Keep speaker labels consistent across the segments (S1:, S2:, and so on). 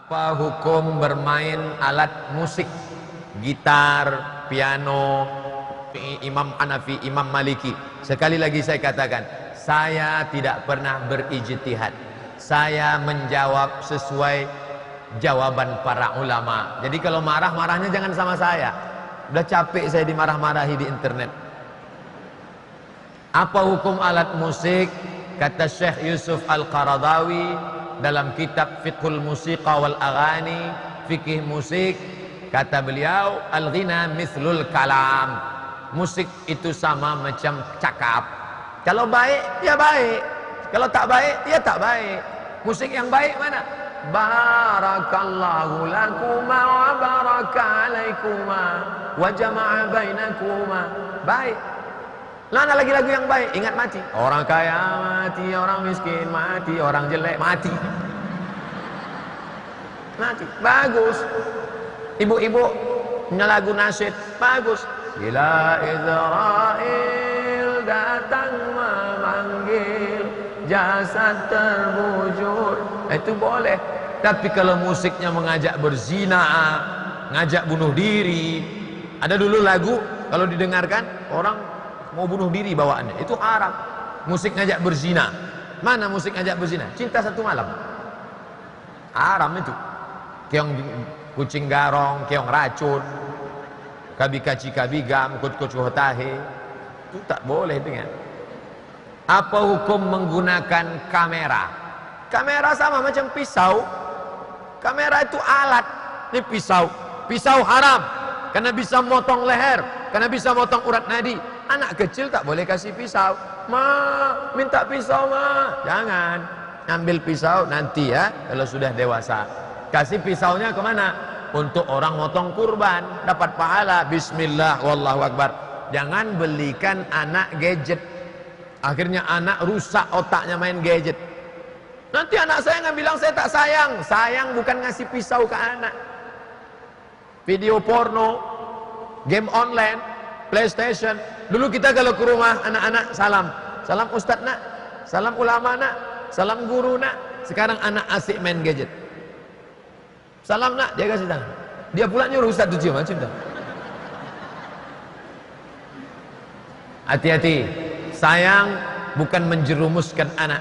S1: Apa hukum bermain alat musik, gitar, piano, Imam Hanafi, Imam Maliki? Sekali lagi saya katakan, saya tidak pernah berijtihad. Saya menjawab sesuai jawaban para ulama. Jadi kalau marah, marahnya jangan sama saya. Udah capek saya dimarah-marahi di internet. Apa hukum alat musik? Kata Syekh Yusuf Al-Qaradawi dalam kitab Fiqhul Musiqa wal Aghani, fikih musik, kata beliau, al-ghina mithlul kalam. Musik itu sama macam cakap. Kalau baik, ya baik. Kalau tak baik, ya tak baik. Musik yang baik mana? Barakallahu lakuma wa baraka alaikuma wa jama'a bainakuma. Baik. Mana lagi lagu yang baik? Ingat mati. Orang kaya mati, orang miskin mati, orang jelek mati. Mati. Bagus. Ibu-ibu punya lagu nasyid. Bagus. Bila Israel datang memanggil, jasad terbujur. Itu boleh. Tapi kalau musiknya mengajak berzina, ngajak bunuh diri. Ada dulu lagu kalau didengarkan orang mau bunuh diri bawaannya, itu haram. Musik ngajak berzina. Mana musik ngajak berzina? Cinta Satu Malam. Haram itu. Keong kucing garong, keong racun, kabi kaci kabi gam, kut kut hotahe. Itu tak boleh dengar. Apa hukum menggunakan kamera? Kamera sama macam pisau. Kamera itu alat. Ini pisau. Pisau haram karena bisa motong leher, karena bisa motong urat nadi. Anak kecil tak boleh kasih pisau. Ma, minta pisau ma. Jangan. Ambil pisau nanti ya, kalau sudah dewasa. Kasih pisaunya kemana? Untuk orang motong kurban, dapat pahala. Bismillah, wallahu akbar. Jangan belikan anak gadget. Akhirnya anak rusak otaknya main gadget. Nanti anak saya nggak bilang saya tak sayang. Sayang bukan ngasih pisau ke anak. Video porno, game online, PlayStation. Dulu kita kalau ke rumah anak-anak salam. Salam ustadz nak, salam ulama nak, salam guru nak. Sekarang anak asik main gadget. Salam nak, dia kasih tangan. Dia pula nyuruh ustadz tuh cium, cium. Hati-hati. Sayang bukan menjerumuskan anak.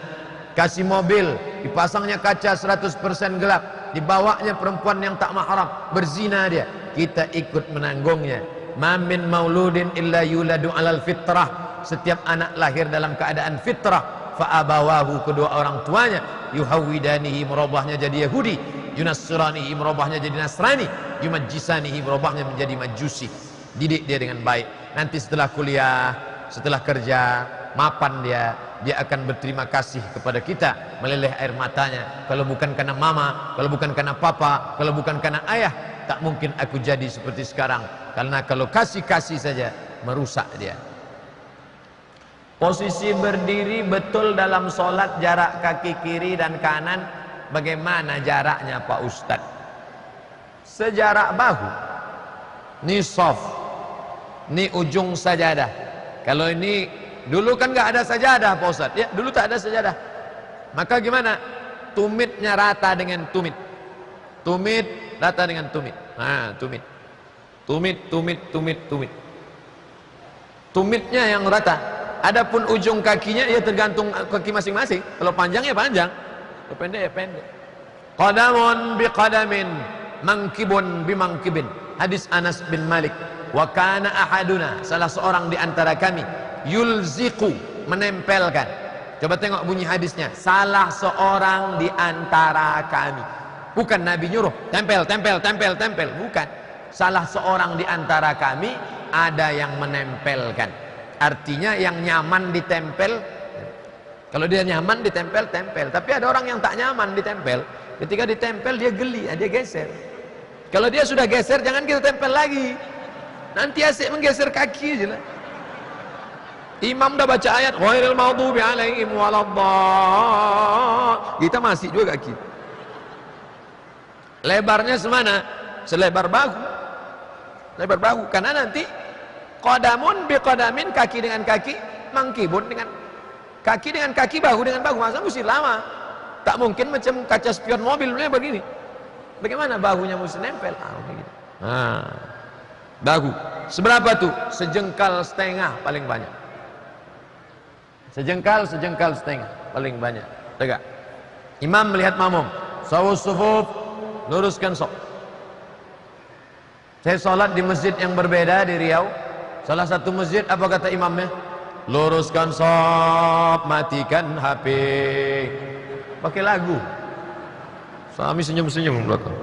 S1: Kasih mobil, dipasangnya kaca 100% gelap, dibawanya perempuan yang tak mahram, berzina dia. Kita ikut menanggungnya. Ma min mauludin illa yuladu alal fitrah. Setiap anak lahir dalam keadaan fitrah. Fa abawahu, kedua orang tuanya, yuhawidanihi, merubahnya jadi Yahudi, yunassiranihi, merubahnya jadi Nasrani, yumajjisanihi, merubahnya menjadi Majusi. Didik dia dengan baik. Nanti setelah kuliah, setelah kerja, mapan dia akan berterima kasih kepada kita, meleleh air matanya. Kalau bukan karena mama, kalau bukan karena papa, kalau bukan karena ayah, tak mungkin aku jadi seperti sekarang. Karena kalau kasih-kasih saja merusak dia. Posisi berdiri betul dalam sholat, jarak kaki kiri dan kanan bagaimana jaraknya Pak Ustadz? Sejarak bahu. Ini soft, ini ujung sajadah. Kalau ini dulu kan nggak ada sajadah Pak Ustadz. Ya dulu tak ada sajadah. Maka gimana? Tumitnya rata dengan tumit. Tumit rata dengan tumit. Nah, tumit. Tumit. Tumitnya yang rata. Adapun ujung kakinya ya tergantung kaki masing-masing. Kalau panjang ya panjang, kalau pendek ya pendek. Qadamun biqadamin, mangkibun bimangkibin. Hadis Anas bin Malik. Wa kana ahaduna, salah seorang di antara kami, yulziqu, menempelkan. Coba tengok bunyi hadisnya. Salah seorang di antara kami. Bukan Nabi nyuruh tempel, bukan. Salah seorang di antara kami ada yang menempelkan. Artinya yang nyaman ditempel. Kalau dia nyaman ditempel, tempel. Tapi ada orang yang tak nyaman ditempel. Ketika ditempel dia geli, dia geser. Kalau dia sudah geser, jangan kita tempel lagi. Nanti asik menggeser kaki aja lah. Imam dah baca ayat ghairil maghdubi alaihim waladdallin. Kita masih juga kaki. Lebarnya semana? Selebar bahu. Lebar bahu, karena nanti qadamun biqadamin, kaki dengan kaki, mangkibun dengan kaki dengan kaki, bahu dengan bahu. Masa mesti lama. Tak mungkin macam kaca spion mobil begini. Bagaimana bahunya mesti nempel? Gitu. Nah, bahu seberapa tuh? Sejengkal setengah paling banyak. Sejengkal setengah paling banyak. Tegak. Imam melihat makmum, sawus sufuf, luruskan saf. Saya sholat di masjid yang berbeda di Riau. Salah satu masjid, apa kata imamnya? Luruskan saf, matikan HP. Pakai lagu. Suami senyum-senyum belakang.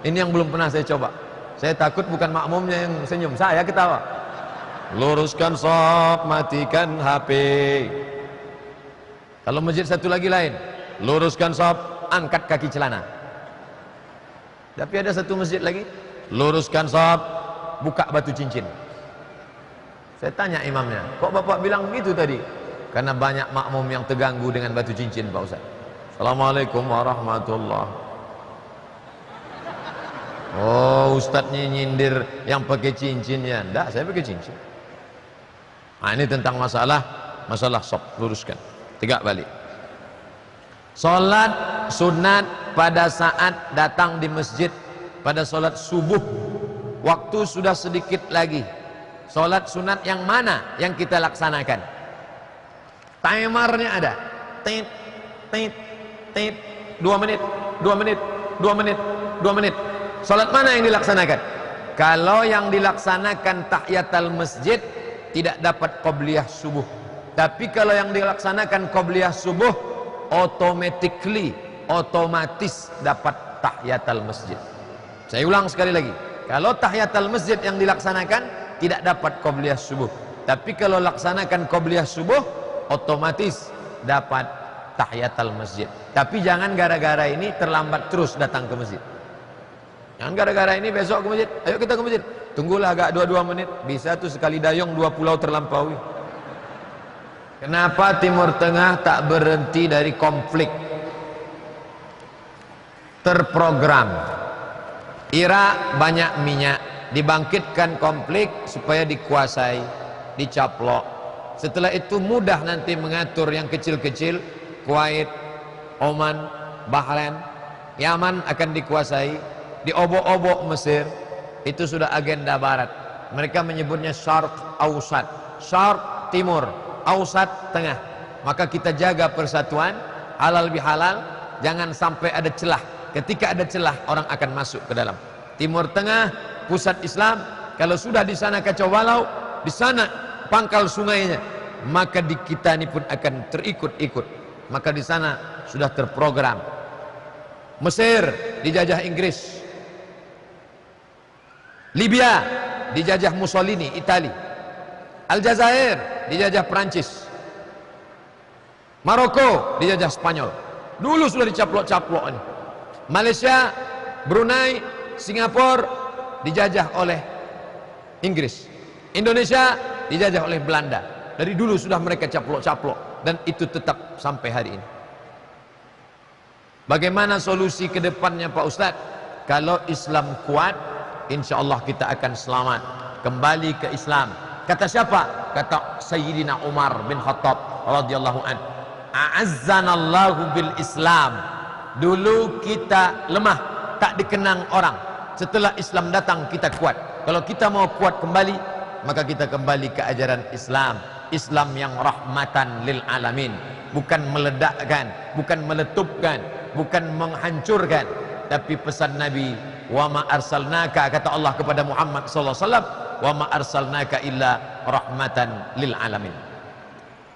S1: Ini yang belum pernah saya coba. Saya takut bukan makmumnya yang senyum, saya ketawa. Luruskan saf, matikan HP. Kalau masjid satu lagi lain, luruskan saf, angkat kaki celana. Tapi ada satu masjid lagi, luruskan saf, buka batu cincin. Saya tanya imamnya, kok bapak bilang begitu tadi? Karena banyak makmum yang terganggu dengan batu cincin, Pak Ustaz. Assalamualaikum warahmatullahi. Oh, ustadznya nyindir yang pakai cincinnya. Enggak, saya pakai cincin. Nah, ini tentang masalah sop, luruskan. Tegak balik. Salat sunat pada saat datang di masjid pada salat subuh. Waktu sudah sedikit lagi. Salat sunat yang mana yang kita laksanakan? Timernya ada. Tit, tit, tit. 2 menit, 2 menit, 2 menit, 2 menit. Salat mana yang dilaksanakan? Kalau yang dilaksanakan tahiyatul masjid tidak dapat qabliyah subuh. Tapi kalau yang dilaksanakan qabliyah subuh otomatis dapat tahiyatul masjid. Saya ulang sekali lagi. Kalau tahiyatul masjid yang dilaksanakan tidak dapat qabliyah subuh. Tapi kalau laksanakan qabliyah subuh otomatis dapat tahiyatul masjid. Tapi jangan gara-gara ini terlambat terus datang ke masjid. Jangan gara-gara ini besok ke masjid, ayo kita ke masjid. Tunggulah agak 2 menit, bisa tuh sekali dayung 2 pulau terlampaui. Kenapa Timur Tengah tak berhenti dari konflik? Terprogram. Irak banyak minyak, dibangkitkan konflik supaya dikuasai, dicaplok. Setelah itu mudah nanti mengatur yang kecil-kecil, Kuwait, Oman, Bahrain, Yaman akan dikuasai. Di obok-obok Mesir itu sudah agenda barat. Mereka menyebutnya Syarq Ausat, Syarq timur, Ausat tengah. Maka kita jaga persatuan, halal bihalal, jangan sampai ada celah. Ketika ada celah orang akan masuk ke dalam. Timur Tengah pusat Islam. Kalau sudah di sana kacau balau, di sana pangkal sungainya, maka di kita ini pun akan terikut-ikut. Maka di sana sudah terprogram. Mesir dijajah Inggris, Libya dijajah Mussolini, Itali. Aljazair dijajah Prancis. Maroko dijajah Spanyol. Dulu sudah dicaplok-caplok ini. Malaysia, Brunei, Singapura dijajah oleh Inggris. Indonesia dijajah oleh Belanda. Dari dulu sudah mereka caplok-caplok dan itu tetap sampai hari ini. Bagaimana solusi ke depannya Pak Ustadz? Kalau Islam kuat, insya Allah kita akan selamat kembali ke Islam. Kata siapa? Kata Sayyidina Umar bin Khattab radhiyallahu an. A'azzanallahu bil Islam. Dulu kita lemah, tak dikenang orang. Setelah Islam datang kita kuat. Kalau kita mau kuat kembali, maka kita kembali ke ajaran Islam. Islam yang rahmatan lil alamin, bukan meledakkan, bukan meletupkan, bukan menghancurkan, tapi pesan Nabi, wa ma arsalnaka, kata Allah kepada Muhammad sallallahu alaihi wasallam, wa ma arsalnaka illa rahmatan lil alamin.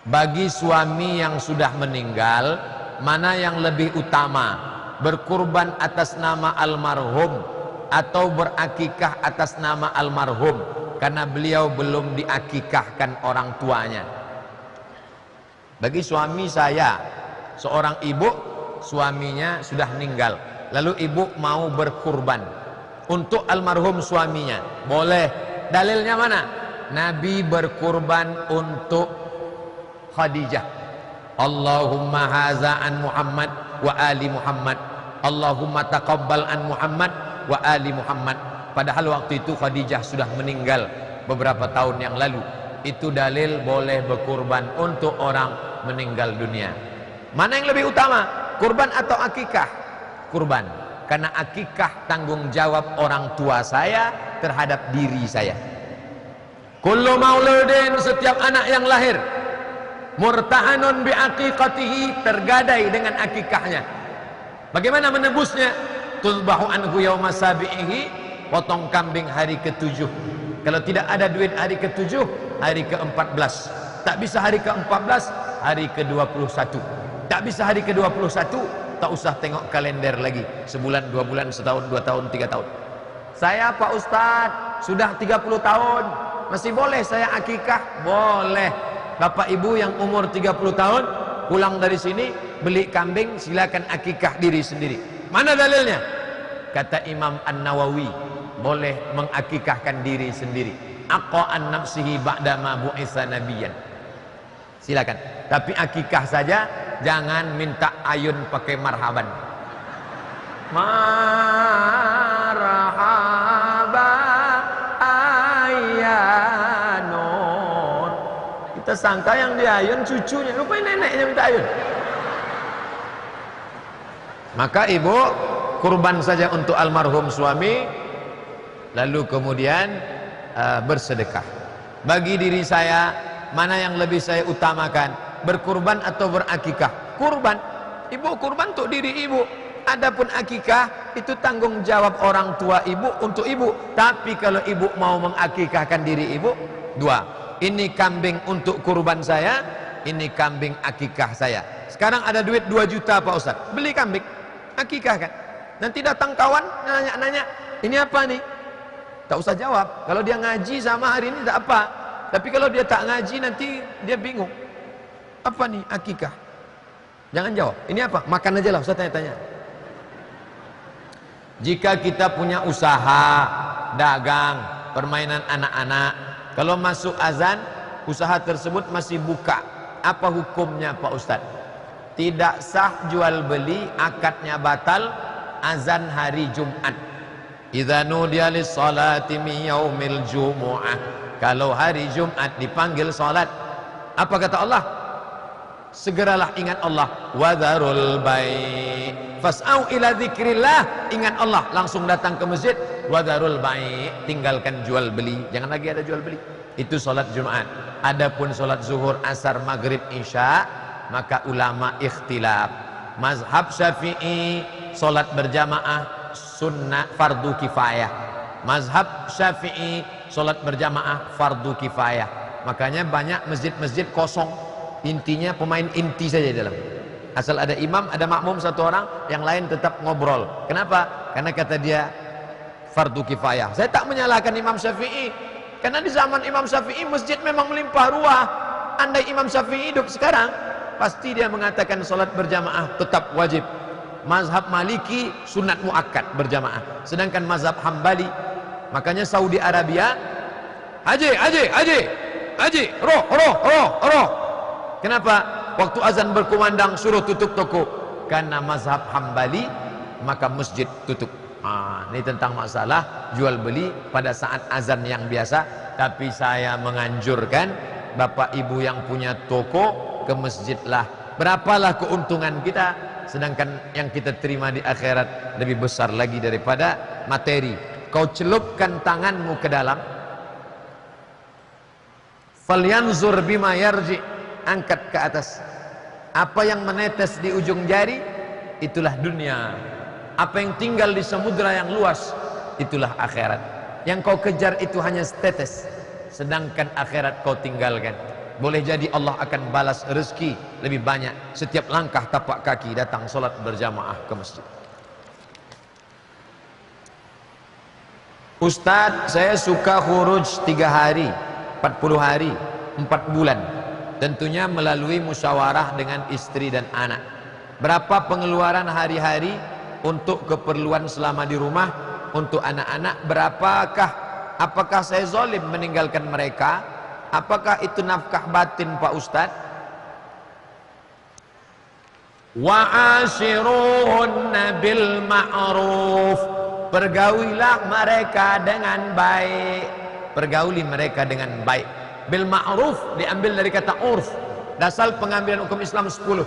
S1: Bagi suami yang sudah meninggal, mana yang lebih utama? Berkurban atas nama almarhum atau berakikah atas nama almarhum? Karena beliau belum diakikahkan orang tuanya. Bagi suami saya, seorang ibu, suaminya sudah meninggal, lalu ibu mau berkurban untuk almarhum suaminya, boleh. Dalilnya mana? Nabi berkurban untuk Khadijah. Allahumma haza an Muhammad wa ali Muhammad, Allahumma taqabbal an Muhammad wa ali Muhammad. Padahal waktu itu Khadijah sudah meninggal beberapa tahun yang lalu. Itu dalil boleh berkurban untuk orang meninggal dunia. Mana yang lebih utama? Kurban atau akikah? Kurban. Karena akikah tanggung jawab orang tua saya terhadap diri saya. Kullu mauludin, setiap anak yang lahir, murtahanun bi aqiqatihi, tergadai dengan akikahnya. Bagaimana menebusnya? Tuzbahu anhu yauma sabihi, potong kambing hari ke-7. Kalau tidak ada duit hari ke-7, hari ke-14. Tak bisa hari ke-14, hari ke-21. Tak bisa hari ke-21, tak usah tengok kalender lagi. Sebulan, 2 bulan, setahun, 2 tahun, 3 tahun. Saya Pak Ustadz sudah 30 tahun, masih boleh saya akikah? Boleh. Bapak ibu yang umur 30 tahun pulang dari sini beli kambing, silakan akikah diri sendiri. Mana dalilnya? Kata Imam An-Nawawi, boleh mengakikahkan diri sendiri. Aqa'an nafsihi ba'dama bu'itsa nabiyyan. Silakan. Tapi akikah saja, jangan minta ayun pakai marhaban. Marhaba ayyanun. Kita sangka yang diayun cucunya, rupanya neneknya minta ayun. Maka ibu kurban saja untuk almarhum suami, lalu kemudian bersedekah. Bagi diri saya, mana yang lebih saya utamakan, berkurban atau berakikah? Kurban. Ibu kurban untuk diri ibu. Adapun akikah itu tanggung jawab orang tua ibu untuk ibu. Tapi kalau ibu mau mengakikahkan diri ibu, 2. Ini kambing untuk kurban saya, ini kambing akikah saya. Sekarang ada duit 2 juta Pak Ustadz, beli kambing, akikahkan. Nanti datang kawan nanya-nanya, ini apa nih? Tak usah jawab. Kalau dia ngaji sama hari ini tak apa. Tapi kalau dia tak ngaji nanti dia bingung. Apa nih akikah? Jangan jawab. Ini apa? Makan aja lah, Ustaz tanya-tanya. Jika kita punya usaha, dagang, permainan anak-anak, kalau masuk azan, usaha tersebut masih buka, apa hukumnya Pak Ustaz? Tidak sah jual beli, akadnya batal, azan hari Jumat. Idza nudiya lis-salati min yaumil jumu'ah. Kalau hari Jumat dipanggil salat, apa kata Allah? Segeralah ingat Allah. Wadharul bai', fas'au ila dzikrillah. Ingat Allah, langsung datang ke masjid. Wadharul bai', tinggalkan jual beli, jangan lagi ada jual beli. Itu salat Jumat. Adapun salat zuhur, asar, maghrib, isya, maka ulama ikhtilaf. Mazhab Syafi'i, salat berjamaah sunnah fardu kifayah. Mazhab Syafi'i, salat berjamaah fardu kifayah. Makanya banyak masjid-masjid kosong, intinya pemain inti saja di dalam. Asal ada imam, ada makmum satu orang, yang lain tetap ngobrol. Kenapa? Karena kata dia fardu kifayah. Saya tak menyalahkan Imam Syafi'i, karena di zaman Imam Syafi'i masjid memang melimpah ruah. Andai Imam Syafi'i hidup sekarang, pasti dia mengatakan salat berjamaah tetap wajib. Mazhab Maliki sunat muakkad berjamaah. Sedangkan mazhab Hambali, makanya Saudi Arabia, haji, roh. Kenapa? Waktu azan berkumandang suruh tutup toko. Karena mazhab Hambali, maka masjid tutup. Ini tentang masalah jual beli pada saat azan yang biasa. Tapi saya menganjurkan bapak ibu yang punya toko, ke masjidlah. Berapalah keuntungan kita, sedangkan yang kita terima di akhirat lebih besar lagi daripada materi. Kau celupkan tanganmu ke dalam, falyanzur bima yarji, angkat ke atas. Apa yang menetes di ujung jari, itulah dunia. Apa yang tinggal di samudra yang luas, itulah akhirat. Yang kau kejar itu hanya setetes, sedangkan akhirat kau tinggalkan. Boleh jadi Allah akan balas rezeki lebih banyak setiap langkah tapak kaki datang solat berjamaah ke masjid. Ustadz, saya suka khuruj 3 hari, 40 hari, 4 bulan. Tentunya melalui musyawarah dengan istri dan anak. Berapa pengeluaran hari-hari untuk keperluan selama di rumah, untuk anak-anak? Berapakah? Apakah saya zalim meninggalkan mereka? Apakah itu nafkah batin Pak Ustadz? Wa ashiruhunna bil ma'ruf, pergaulilah mereka dengan baik. Pergauli mereka dengan baik. Bil ma'ruf diambil dari kata urf. Dasar pengambilan hukum Islam 10.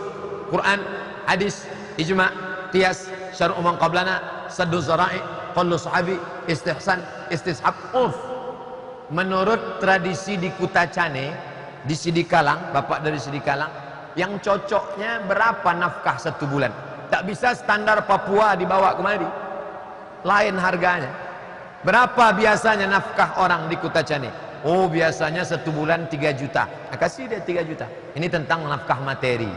S1: Quran, hadis, ijma', qiyas, syar'u man qablana, saddu zara'i, qallu sahabi, istihsan, istishab, menurut tradisi di Kutacane, di Sidikalang, bapak dari Sidikalang, yang cocoknya berapa nafkah 1 bulan? Tak bisa standar Papua dibawa kemari, lain harganya. Berapa biasanya nafkah orang di Kutacane? Oh, biasanya 1 bulan 3 juta. Nah, kasih dia 3 juta. Ini tentang nafkah materi.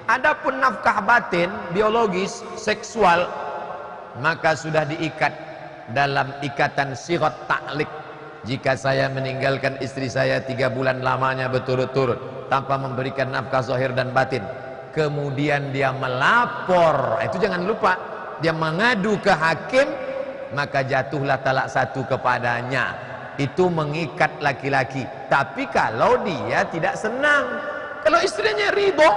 S1: Adapun nafkah batin, biologis, seksual, maka sudah diikat dalam ikatan sirat ta'liq. Jika saya meninggalkan istri saya 3 bulan lamanya berturut-turut tanpa memberikan nafkah zahir dan batin, kemudian dia melapor, itu jangan lupa, dia mengadu ke hakim, maka jatuhlah talak 1 kepadanya. Itu mengikat laki-laki. Tapi kalau dia tidak senang, kalau istrinya ridho,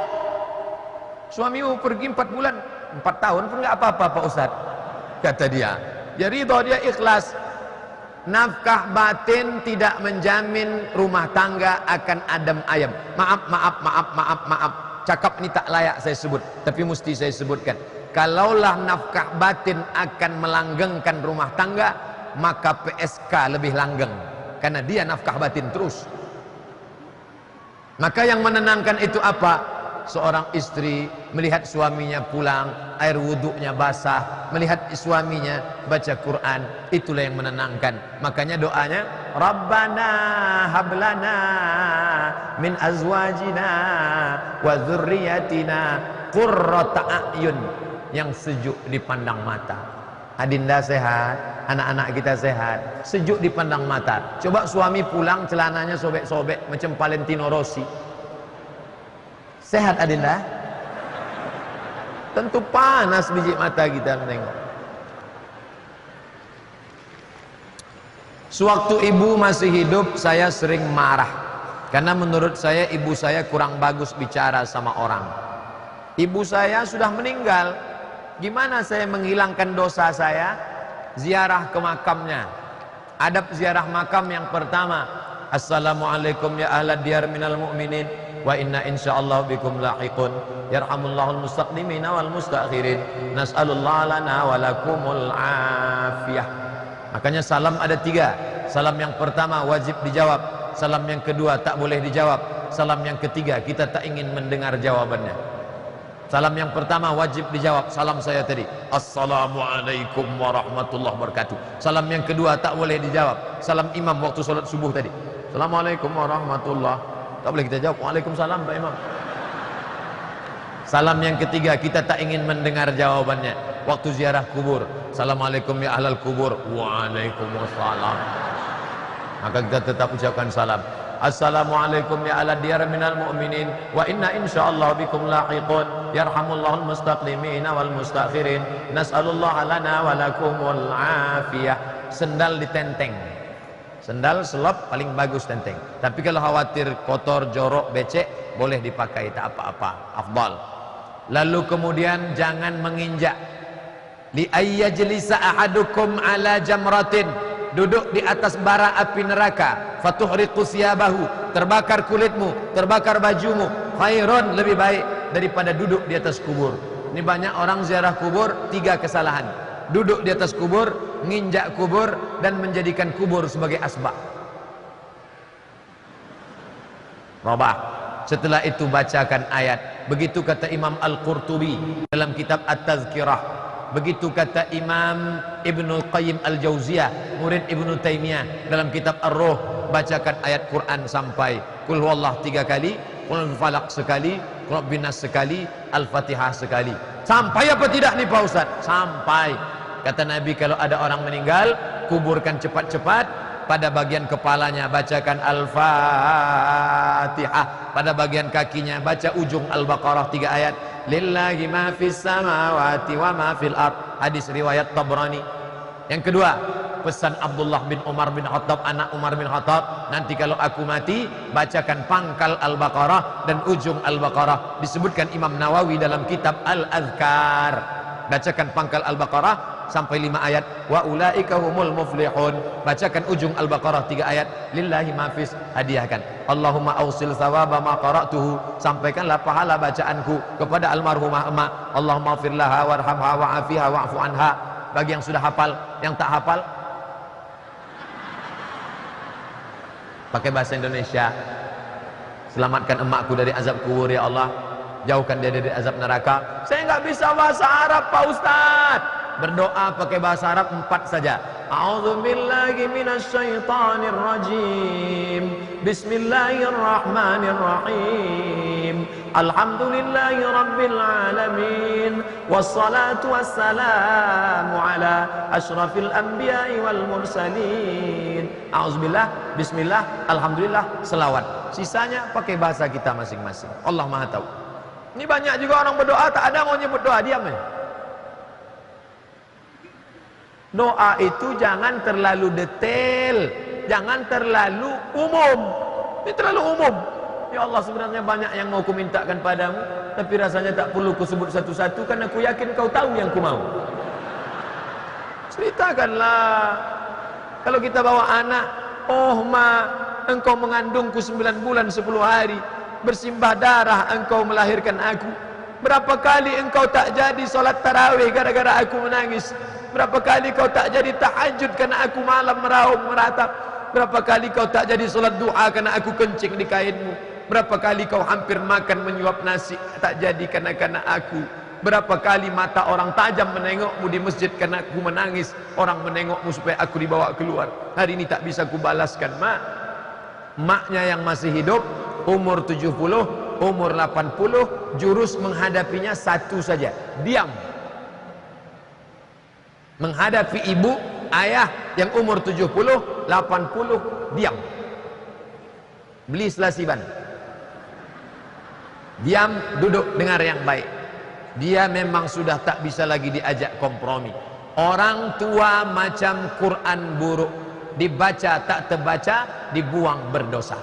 S1: suamimu pergi 4 bulan, 4 tahun pun nggak apa-apa Pak Ustadz, kata dia, dia ridho, dia ikhlas. Nafkah batin tidak menjamin rumah tangga akan adem ayem. Maaf, cakap ini tak layak saya sebut, tapi mesti saya sebutkan. Kalaulah nafkah batin akan melanggengkan rumah tangga, maka PSK lebih langgeng, karena dia nafkah batin terus. Maka yang menenangkan itu apa? Seorang istri melihat suaminya pulang, air wuduknya basah, melihat suaminya baca Quran, itulah yang menenangkan. Makanya doanya, Rabbana hablana min azwajina wa dzurriyyatina qurrata a'yun, yang sejuk dipandang mata. Adinda sehat, anak-anak kita sehat, sejuk dipandang mata. Coba suami pulang celananya sobek-sobek macam Valentino Rossi, sehat Adinda? Tentu panas biji mata kita menengok. Sewaktu ibu masih hidup, saya sering marah karena menurut saya ibu saya kurang bagus bicara sama orang. Ibu saya sudah meninggal, gimana saya menghilangkan dosa saya? Ziarah ke makamnya. Adab ziarah makam yang pertama, Assalamualaikum ya ahlad diyar minal mu'minin wa inna insyaallah bikum lahiqun, yarhamullahul mustaqdimina wal mustakhirin, nas'alullah lana wa lakumul afiyah. Makanya salam ada 3. Salam yang pertama wajib dijawab, salam yang kedua tak boleh dijawab, salam yang ketiga kita tak ingin mendengar jawabannya. Salam yang pertama wajib dijawab, salam saya tadi, Assalamualaikum warahmatullahi wabarakatuh. Salam yang kedua tak boleh dijawab, salam imam waktu sholat subuh tadi, Assalamualaikum warahmatullahi, tak boleh kita jawab, Waalaikumsalam Pak Imam. Salam yang ketiga kita tak ingin mendengar jawabannya. Waktu ziarah kubur, Assalamualaikum ya ahlal kubur, Waalaikumsalam. Maka kita tetap ucapkan salam, Assalamualaikum ya ahlad diyar minal mu'minin wa inna insyaallah bikum lahiqun, yarhamullahul mustaqdimina wal mustakhirin, nas'alullah lana wa lakumul afiyah. Sendal ditenteng, sendal selop paling bagus tenteng. Tapi kalau khawatir kotor, jorok, becek, boleh dipakai, tak apa-apa, afdal. Lalu kemudian jangan menginjak. Li ayyajlisa ahadukum ala jamratin, duduk di atas bara api neraka, fatuhriqu siyabahu, terbakar kulitmu, terbakar bajumu, khairun, lebih baik daripada duduk di atas kubur. Ini banyak orang ziarah kubur, 3 kesalahan: duduk di atas kubur, nginjak kubur, dan menjadikan kubur sebagai asbak. Robah. Setelah itu bacakan ayat. Begitu kata Imam Al-Qurtubi dalam kitab At-Tazkirah. Begitu kata Imam Ibnu Qayyim Al-Jauziyah, murid Ibnu Taimiyah, dalam kitab Ar-Ruh. Bacakan ayat Quran sampai Qul huwallah 3 kali, Qul falaq sekali, Qul binas sekali, Al-Fatihah sekali. Sampai apa tidak nih Pak Ustaz? Sampai. Kata Nabi, kalau ada orang meninggal, kuburkan cepat-cepat. Pada bagian kepalanya bacakan Al-Fatihah, pada bagian kakinya baca ujung Al-Baqarah 3 ayat, lillahi ma fis samawati wa ma fil ard, hadis riwayat Tabrani. Yang kedua, pesan Abdullah bin Umar bin Khattab, anak Umar bin Khattab, nanti kalau aku mati bacakan pangkal Al-Baqarah dan ujung Al-Baqarah. Disebutkan Imam Nawawi dalam kitab Al-Azkar, bacakan pangkal Al-Baqarah sampai 5 ayat, wa ulaika humul muflihun, bacakan ujung Al-Baqarah 3 ayat, lillahi mafis, hadiahkan. Allahumma awsil thawaba ma qara'tuhu, sampaikanlah pahala bacaanku kepada almarhumah emak. Allahumma firlaha warhamha wa'afiha wa'fu anha. bagi yang sudah hafal. Yang tak hafal pakai bahasa Indonesia. Selamatkan emakku dari azab kubur ya Allah, jauhkan dia dari azab neraka. Saya nggak bisa bahasa Arab Pak Ustadz. Berdoa pakai bahasa Arab 4 saja. A'udzubillahi minasyaitonir rajim. Bismillahirrahmanirrahim. Alhamdulillahi rabbil alamin. Wassalatu wassalamu ala asyrafil anbiya'i wal mursalin. A'udzubillah, bismillah, alhamdulillah, selawat. Sisanya pakai bahasa kita masing-masing. Allah Maha tahu. Ini banyak juga orang berdoa tak ada mau nyebut doa, diam aja. Doa itu jangan terlalu detail, jangan terlalu umum. Ini terlalu umum. Ya Allah, sebenarnya banyak yang mau ku mintakan padamu, tapi rasanya tak perlu ku sebut satu-satu, karena aku yakin kau tahu yang ku mau. Ceritakanlah. Kalau kita bawa anak, oh ma, engkau mengandungku 9 bulan 10 hari, bersimbah darah engkau melahirkan aku. Berapa kali engkau tak jadi solat tarawih gara-gara aku menangis. Berapa kali kau tak jadi tahajud karena aku malam meraung meratap. Berapa kali kau tak jadi solat doa karena aku kencing di kainmu. Berapa kali kau hampir makan menyuap nasi tak jadi karena aku. Berapa kali mata orang tajam menengokmu di masjid karena aku menangis. Orang menengokmu supaya aku dibawa keluar. Hari ini tak bisa kubalaskan, mak. Maknya yang masih hidup, umur 70, umur 80, jurus menghadapinya satu saja, diam. Menghadapi ibu, ayah yang umur 70, 80, diam. Beli selasiban. Diam, duduk, dengar yang baik. Dia memang sudah tak bisa lagi diajak kompromi. Orang tua macam Quran buruk, dibaca tak terbaca, dibuang berdosa.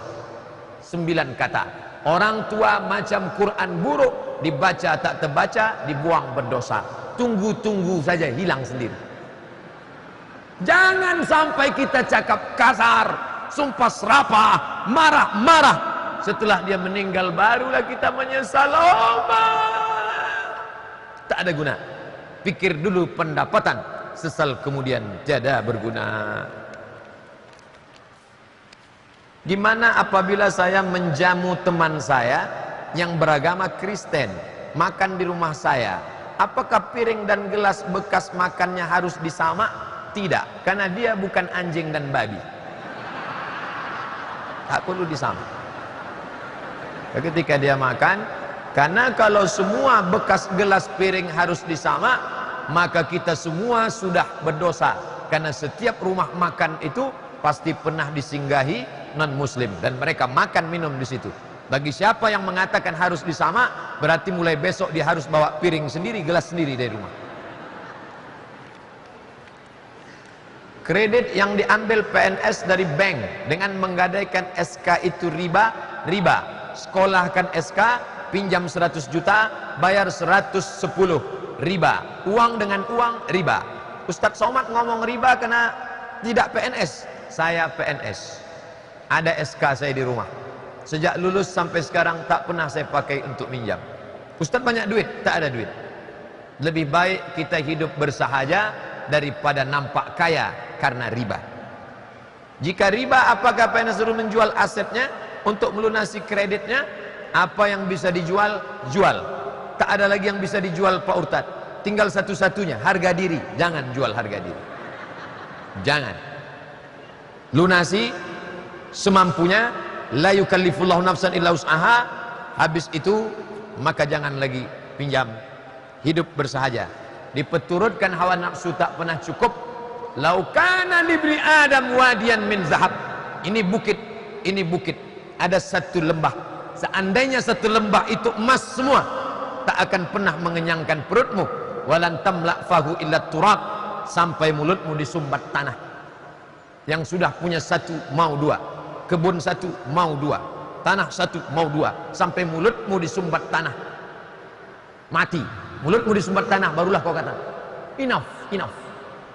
S1: 9 kata. Orang tua macam Quran buruk, dibaca tak terbaca, dibuang berdosa. Tunggu-tunggu saja hilang sendiri. Jangan sampai kita cakap kasar, sumpah serapah, marah-marah. Setelah dia meninggal barulah kita menyesal. Oh, tak ada guna. Pikir dulu pendapatan, sesal kemudian tiada berguna. Gimana apabila saya menjamu teman saya yang beragama Kristen makan di rumah saya? Apakah piring dan gelas bekas makannya harus disamak? Tidak, karena dia bukan anjing dan babi. Tak perlu disamak. Ketika dia makan, karena kalau semua bekas gelas piring harus disamak, maka kita semua sudah berdosa. Karena setiap rumah makan itu pasti pernah disinggahi non-muslim dan mereka makan minum di situ. Bagi siapa yang mengatakan harus disamak, berarti mulai besok dia harus bawa piring sendiri, gelas sendiri dari rumah. Kredit yang diambil PNS dari bank dengan menggadaikan SK itu riba. Sekolahkan SK, pinjam 100 juta, bayar 110, riba. Uang dengan uang, riba. Ustadz Somad ngomong riba karena tidak PNS. Saya PNS. Ada SK saya di rumah. Sejak lulus sampai sekarang tak pernah saya pakai untuk minjam. Ustadz banyak duit, tak ada duit. Lebih baik kita hidup bersahaja daripada nampak kaya karena riba. Jika riba, apakah PNS suruh menjual asetnya untuk melunasi kreditnya? Apa yang bisa dijual, jual. Tak ada lagi yang bisa dijual Pak Ustadz. Tinggal satu-satunya, harga diri. Jangan jual harga diri. Jangan. Lunasi semampunya. La yukallifullahu nafsan illa wus'aha. Habis itu maka jangan lagi pinjam. Hidup bersahaja. Dipeturutkan hawa nafsu tak pernah cukup. Lau kana libni adam wadiyan min zahab. Ini bukit. Ada satu lembah. Seandainya satu lembah itu emas semua, tak akan pernah mengenyangkan perutmu. Walan tamla fahu illa turab. Sampai mulutmu disumbat tanah. Yang sudah punya satu mau dua, kebun satu mau dua, tanah satu mau dua, sampai mulutmu disumbat tanah, mati. Mulutmu disumbat tanah, barulah kau kata enough,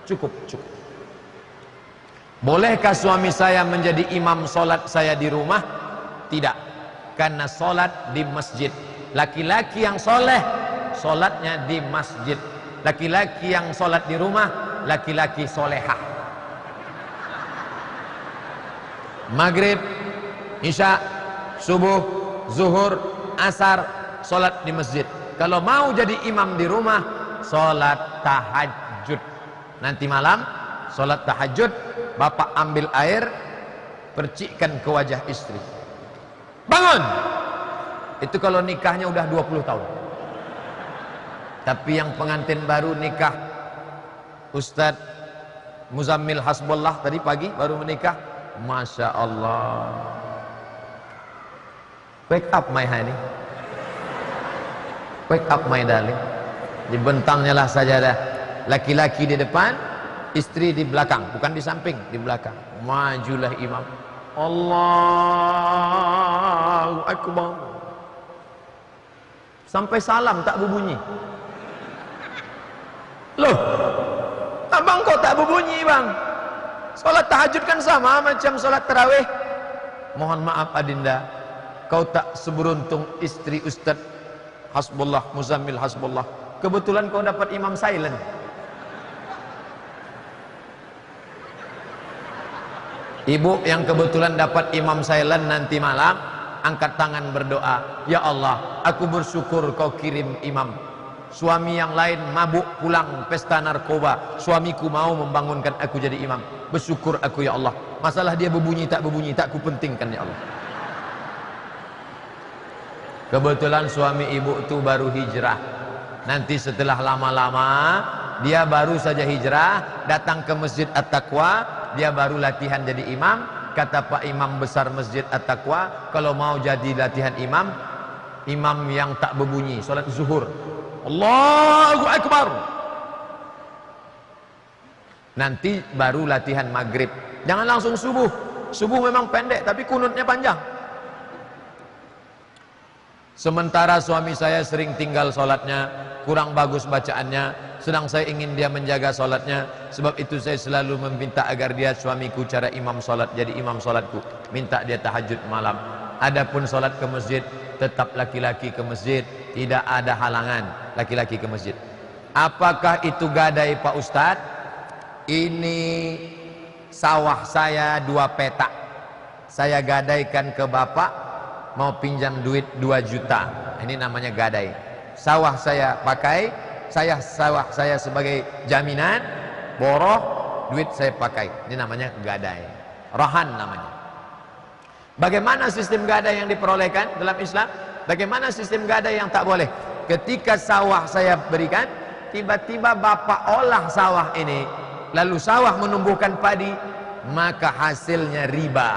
S1: cukup. Bolehkah suami saya menjadi imam solat saya di rumah? Tidak, karena solat di masjid. Laki-laki yang soleh solatnya di masjid. Laki-laki yang sholat di rumah, laki-laki solehah. Maghrib, isya, subuh, zuhur, asar, sholat di masjid. Kalau mau jadi imam di rumah, sholat tahajud. Nanti malam sholat tahajud, bapak ambil air, percikkan ke wajah istri. Bangun! Itu kalau nikahnya udah 20 tahun. Tapi yang pengantin baru nikah, Ustadz Muzammil Hasbullah tadi pagi baru menikah, Masya Allah. Wake up my honey, wake up my darling. Dibentangnya lah sajadah, laki-laki di depan, istri di belakang, bukan di samping, di belakang. Majulah imam, Allahu Akbar, sampai salam tak berbunyi. Loh, abang kok tak berbunyi bang? Sholat tahajud kan sama macam sholat tarawih. Mohon maaf adinda, kau tak seberuntung istri Ustadz Hasbullah, Muzammil Hasbullah. Kebetulan kau dapat imam silent. Ibu yang kebetulan dapat imam silent nanti malam, angkat tangan berdoa, ya Allah, aku bersyukur kau kirim imam. Suami yang lain mabuk pulang pesta narkoba, suamiku mau membangunkan aku jadi imam. Bersyukur aku ya Allah. Masalah dia berbunyi tak kupentingkan ya Allah. Kebetulan suami ibu itu baru hijrah. Nanti setelah lama-lama dia baru saja hijrah, datang ke Masjid At-Taqwa, dia baru latihan jadi imam. Kata Pak Imam besar Masjid At-Taqwa, kalau mau jadi latihan imam, imam yang tak berbunyi, salat zuhur, Allahu Akbar. Nanti baru latihan maghrib. Jangan langsung subuh. Subuh memang pendek, tapi kunutnya panjang. Sementara suami saya sering tinggal sholatnya, kurang bagus bacaannya, sedang saya ingin dia menjaga sholatnya. Sebab itu saya selalu meminta agar dia, suamiku, cara imam sholat, jadi imam sholatku. Minta dia tahajud malam. Adapun sholat ke masjid, tetap laki-laki ke masjid, tidak ada halangan laki-laki ke masjid. Apakah itu gadai Pak Ustadz? Ini sawah saya 2 petak, saya gadaikan ke bapak, mau pinjam duit 2 juta. Ini namanya gadai. Sawah saya pakai, sawah saya sebagai jaminan, boroh, duit saya pakai. Ini namanya gadai, rohan namanya. Bagaimana sistem gadai yang diperolehkan dalam Islam? Bagaimana sistem gadai yang tak boleh? Ketika sawah saya berikan, tiba-tiba bapak olah sawah ini, lalu sawah menumbuhkan padi, maka hasilnya riba.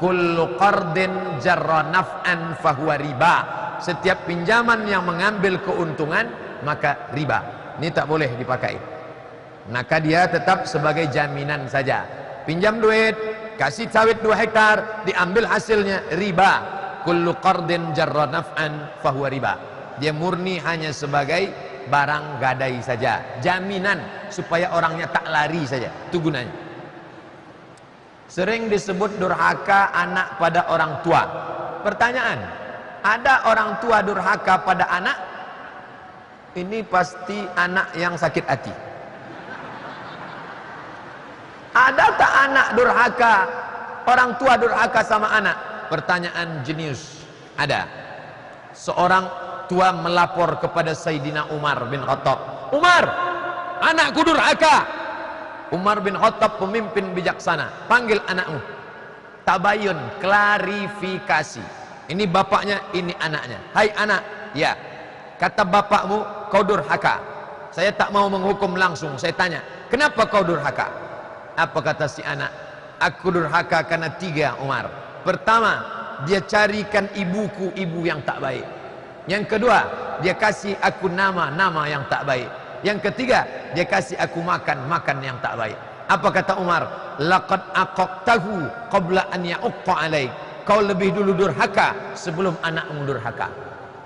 S1: Kullu qardin jarra naf'an fahuwa riba. Setiap pinjaman yang mengambil keuntungan, maka riba. Ini tak boleh dipakai. Maka dia tetap sebagai jaminan saja. Pinjam duit, kasih sawit 2 hektar, diambil hasilnya, riba. Kullu qardin jarra naf'an fahuwa riba. Dia murni hanya sebagai barang gadai saja, jaminan supaya orangnya tak lari saja, itu gunanya. Sering disebut durhaka anak pada orang tua. Pertanyaan, ada orang tua durhaka pada anak? Ini pasti anak yang sakit hati. Ada tak anak durhaka, orang tua durhaka sama anak? Pertanyaan jenius. Ada. Seorang tua melapor kepada Sayyidina Umar bin Khattab, Umar, anakku durhaka. Umar bin Khattab pemimpin bijaksana, panggil anakmu. Tabayun, klarifikasi. Ini bapaknya, ini anaknya. Hai anak, ya, kata bapakmu kau durhaka. Saya tak mau menghukum langsung, saya tanya, kenapa kau durhaka? Apa kata si anak? Aku durhaka karena 3, Umar. Pertama, dia carikan ibuku ibu yang tak baik. Yang kedua, dia kasih aku nama yang tak baik. Yang ketiga, dia kasih aku makan yang tak baik. Apa kata Umar? Laqad aqaqtahu qabla an ya'uqqa alaik. Kau lebih dulu durhaka sebelum anakmu durhaka.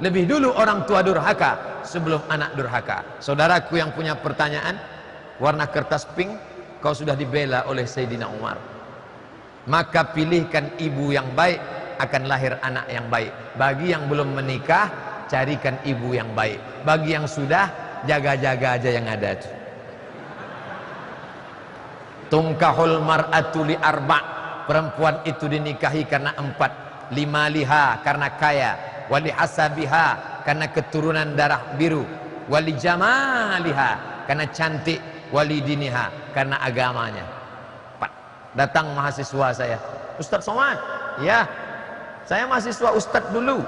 S1: Lebih dulu orang tua durhaka sebelum anak durhaka. Saudaraku yang punya pertanyaan, warna kertas pink, kau sudah dibela oleh Sayyidina Umar. Maka pilihkan ibu yang baik, akan lahir anak yang baik. Bagi yang belum menikah, carikan ibu yang baik. Bagi yang sudah, jaga-jaga aja yang ada tuh. Tungkahul mar'atu li arba', perempuan itu dinikahi karena 4. Lima liha, karena kaya. Wali hasabiha, karena keturunan darah biru. Wali jamaliha, karena cantik. Wali diniha, karena agamanya. 4. Datang mahasiswa saya, Ustadz Somad, ya, saya mahasiswa Ustadz dulu.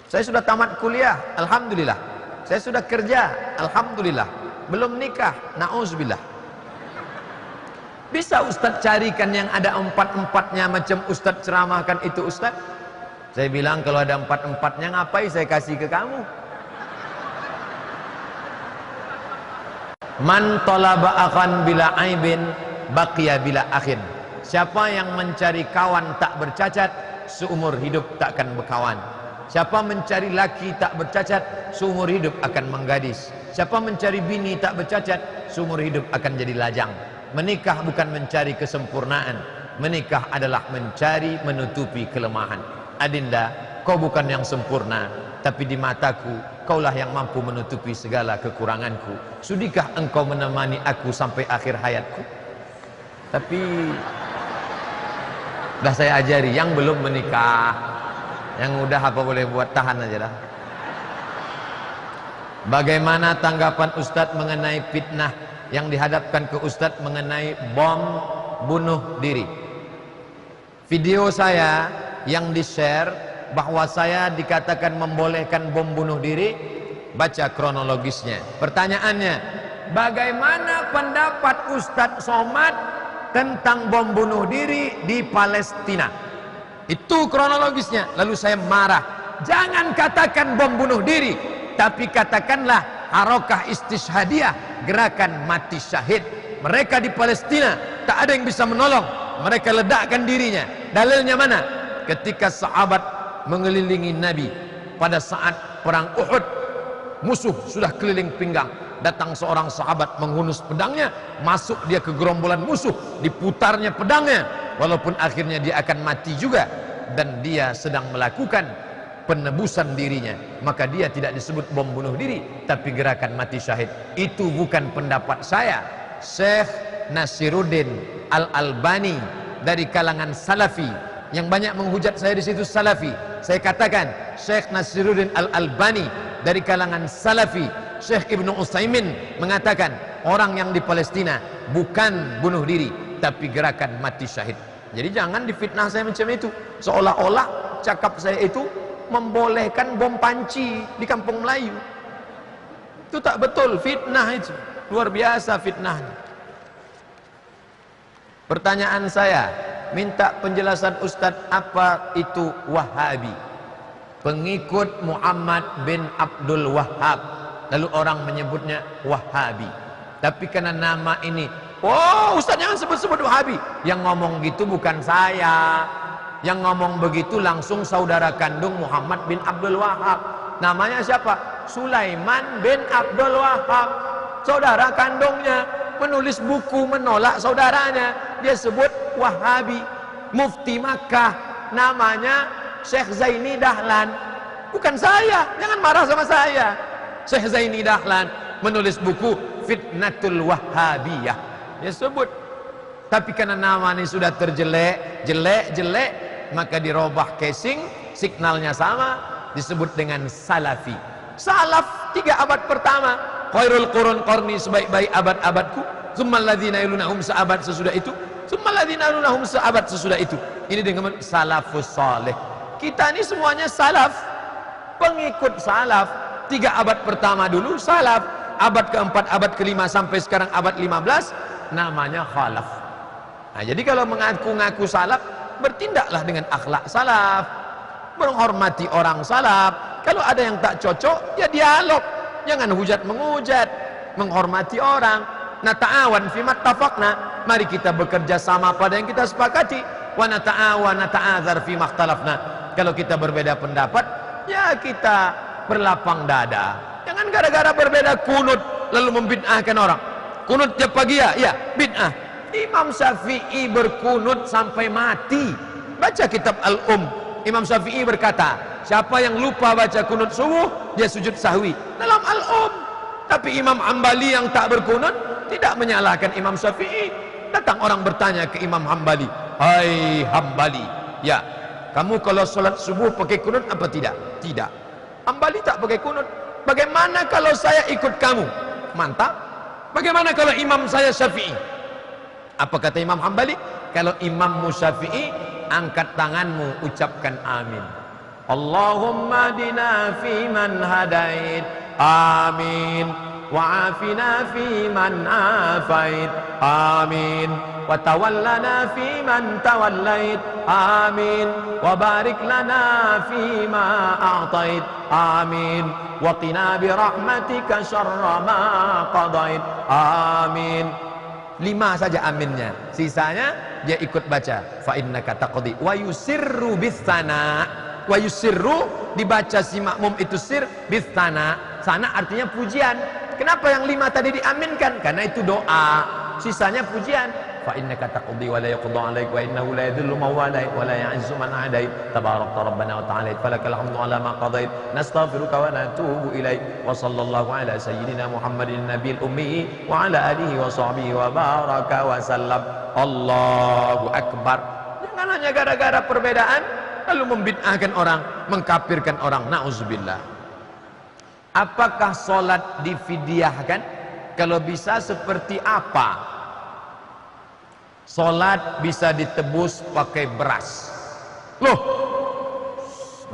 S1: Saya sudah tamat kuliah, alhamdulillah. Saya sudah kerja, alhamdulillah. Belum nikah, na'udzubillah. Bisa Ustadz carikan yang ada 4-4-nya macam Ustadz ceramahkan itu Ustadz? Saya bilang kalau ada 4-4-nya ngapain saya kasih ke kamu? Man talaba akhan bila aibin baqiya bila akhin. Siapa yang mencari kawan tak bercacat, seumur hidup takkan berkawan. Siapa mencari laki tak bercacat, seumur hidup akan menggadis. Siapa mencari bini tak bercacat, seumur hidup akan jadi lajang. Menikah bukan mencari kesempurnaan, menikah adalah mencari menutupi kelemahan. Adinda, kau bukan yang sempurna, tapi di mataku kaulah yang mampu menutupi segala kekuranganku. Sudikah engkau menemani aku sampai akhir hayatku? Tapi dah saya ajari yang belum menikah, yang udah apa boleh buat, tahan aja dah. Bagaimana tanggapan Ustadz mengenai fitnah yang dihadapkan ke Ustadz mengenai bom bunuh diri? Video saya yang di-share bahwa saya dikatakan membolehkan bom bunuh diri, baca kronologisnya. Pertanyaannya, bagaimana pendapat Ustadz Somad tentang bom bunuh diri di Palestina? Itu kronologisnya. Lalu saya marah, jangan katakan bom bunuh diri, tapi katakanlah harakah istishhadiyah, gerakan mati syahid. Mereka di Palestina tak ada yang bisa menolong, mereka ledakkan dirinya. Dalilnya mana? Ketika sahabat mengelilingi Nabi pada saat perang Uhud, musuh sudah keliling pinggang, datang seorang sahabat menghunus pedangnya, masuk dia ke gerombolan musuh, diputarnya pedangnya, walaupun akhirnya dia akan mati juga, dan dia sedang melakukan penebusan dirinya, maka dia tidak disebut bom bunuh diri, tapi gerakan mati syahid. Itu bukan pendapat saya. Syekh Nasiruddin Al-Albani dari kalangan Salafi, yang banyak menghujat saya di situ Salafi, saya katakan Syekh Nasiruddin Al-Albani dari kalangan Salafi. Syekh Ibnu Utsaimin mengatakan orang yang di Palestina bukan bunuh diri, tapi gerakan mati syahid. Jadi jangan difitnah saya macam itu, seolah-olah cakap saya itu membolehkan bom panci di kampung Melayu. Itu tak betul, fitnah itu luar biasa fitnahnya. Pertanyaan saya, minta penjelasan Ustadz, apa itu Wahabi? Pengikut Muhammad bin Abdul Wahhab, lalu orang menyebutnya Wahabi. Tapi karena nama ini, oh Ustadz jangan sebut-sebut Wahabi. Yang ngomong gitu bukan saya, yang ngomong begitu langsung saudara kandung Muhammad bin Abdul Wahhab. Namanya siapa? Sulaiman bin Abdul Wahhab, saudara kandungnya. Menulis buku menolak saudaranya, dia sebut Wahabi. Mufti Makkah namanya Syekh Zaini Dahlan, bukan saya, jangan marah sama saya. Syekh Zaini Dahlan menulis buku Fitnatul Wahhabiyah, dia sebut. Tapi karena nama ini sudah terjelek, jelek, maka dirubah casing, signalnya sama, disebut dengan Salafi. Salaf 3 abad pertama, khairul qurun qarni, sebaik-baik abad-abadku, tsummal ladzina yalunahum, seabad sesudah itu, tsummal ladzina yalunahum, seabad sesudah itu. Ini dengan salafus saleh. Kita ini semuanya salaf, pengikut salaf. 3 abad pertama dulu salaf, abad keempat, abad kelima sampai sekarang abad 15 namanya khalaf. Nah, jadi kalau mengaku-ngaku salaf, bertindaklah dengan akhlak salaf, menghormati orang salaf. Kalau ada yang tak cocok, ya dialog, jangan hujat menghujat, menghormati orang. Nata'awan fi mattafaqna, mari kita bekerja sama pada yang kita sepakati. Wa nata'awan nata'adzar fi makhtalafna, kalau kita berbeda pendapat, ya kita berlapang dada. Jangan gara-gara berbeda kunut lalu membid'ahkan orang. Kunut tiap pagi ya bid'ah. Imam Syafi'i berkunut sampai mati. Baca kitab Al-Um. Imam Syafi'i berkata, siapa yang lupa baca kunut subuh, dia sujud sahwi. Dalam Al-Um, Tapi Imam Hambali yang tak berkunut tidak menyalahkan Imam Syafi'i. Datang orang bertanya ke Imam Hambali, hai Hambali, ya, kamu kalau sholat subuh pakai kunut apa tidak? Tidak. Hambali tak pakai kunut. Bagaimana kalau saya ikut kamu? Mantap. Bagaimana kalau imam saya Syafi'i? Apa kata Imam Hambali? Kalau imammu Syafi'i, angkat tanganmu, ucapkan amin. Allahumma dina fi man hadait, amin. Wa'afina fi man afait, amin. Wa tawallana fi man tawallait, amin. Wa barik lana fi ma a'tait, amin. Wa qina bi rahmatika syarra ma qadait, amin. 5 saja aminnya, sisanya dia ikut baca fa innaka taqdi wa yusirru bis-sana. Wa yusirru dibaca si makmum itu sir bis-sana. Sana artinya pujian. Kenapa yang 5 tadi diaminkan? Karena itu doa, sisanya pujian. Fa innaka taqdi wa la yuqda 'alaik wa innahu la yadhillu man walait wa la ya'izzu man 'adait tabarakta rabbana wa ta'ala falakal hamdu 'ala ma qadait nastaghfiruka wa natubu ilaik wa sallallahu ala sayyidina Muhammadin nabiyil ummi wa ala alihi wa sahbihi wa baraka wa sallam. Allahu akbar. Jangan hanya gara-gara perbedaan lalu membid'ahkan orang, mengkafirkan orang. Nauzubillah. Apakah sholat difidyahkan? Kalau bisa seperti apa? Sholat bisa ditebus pakai beras. Loh,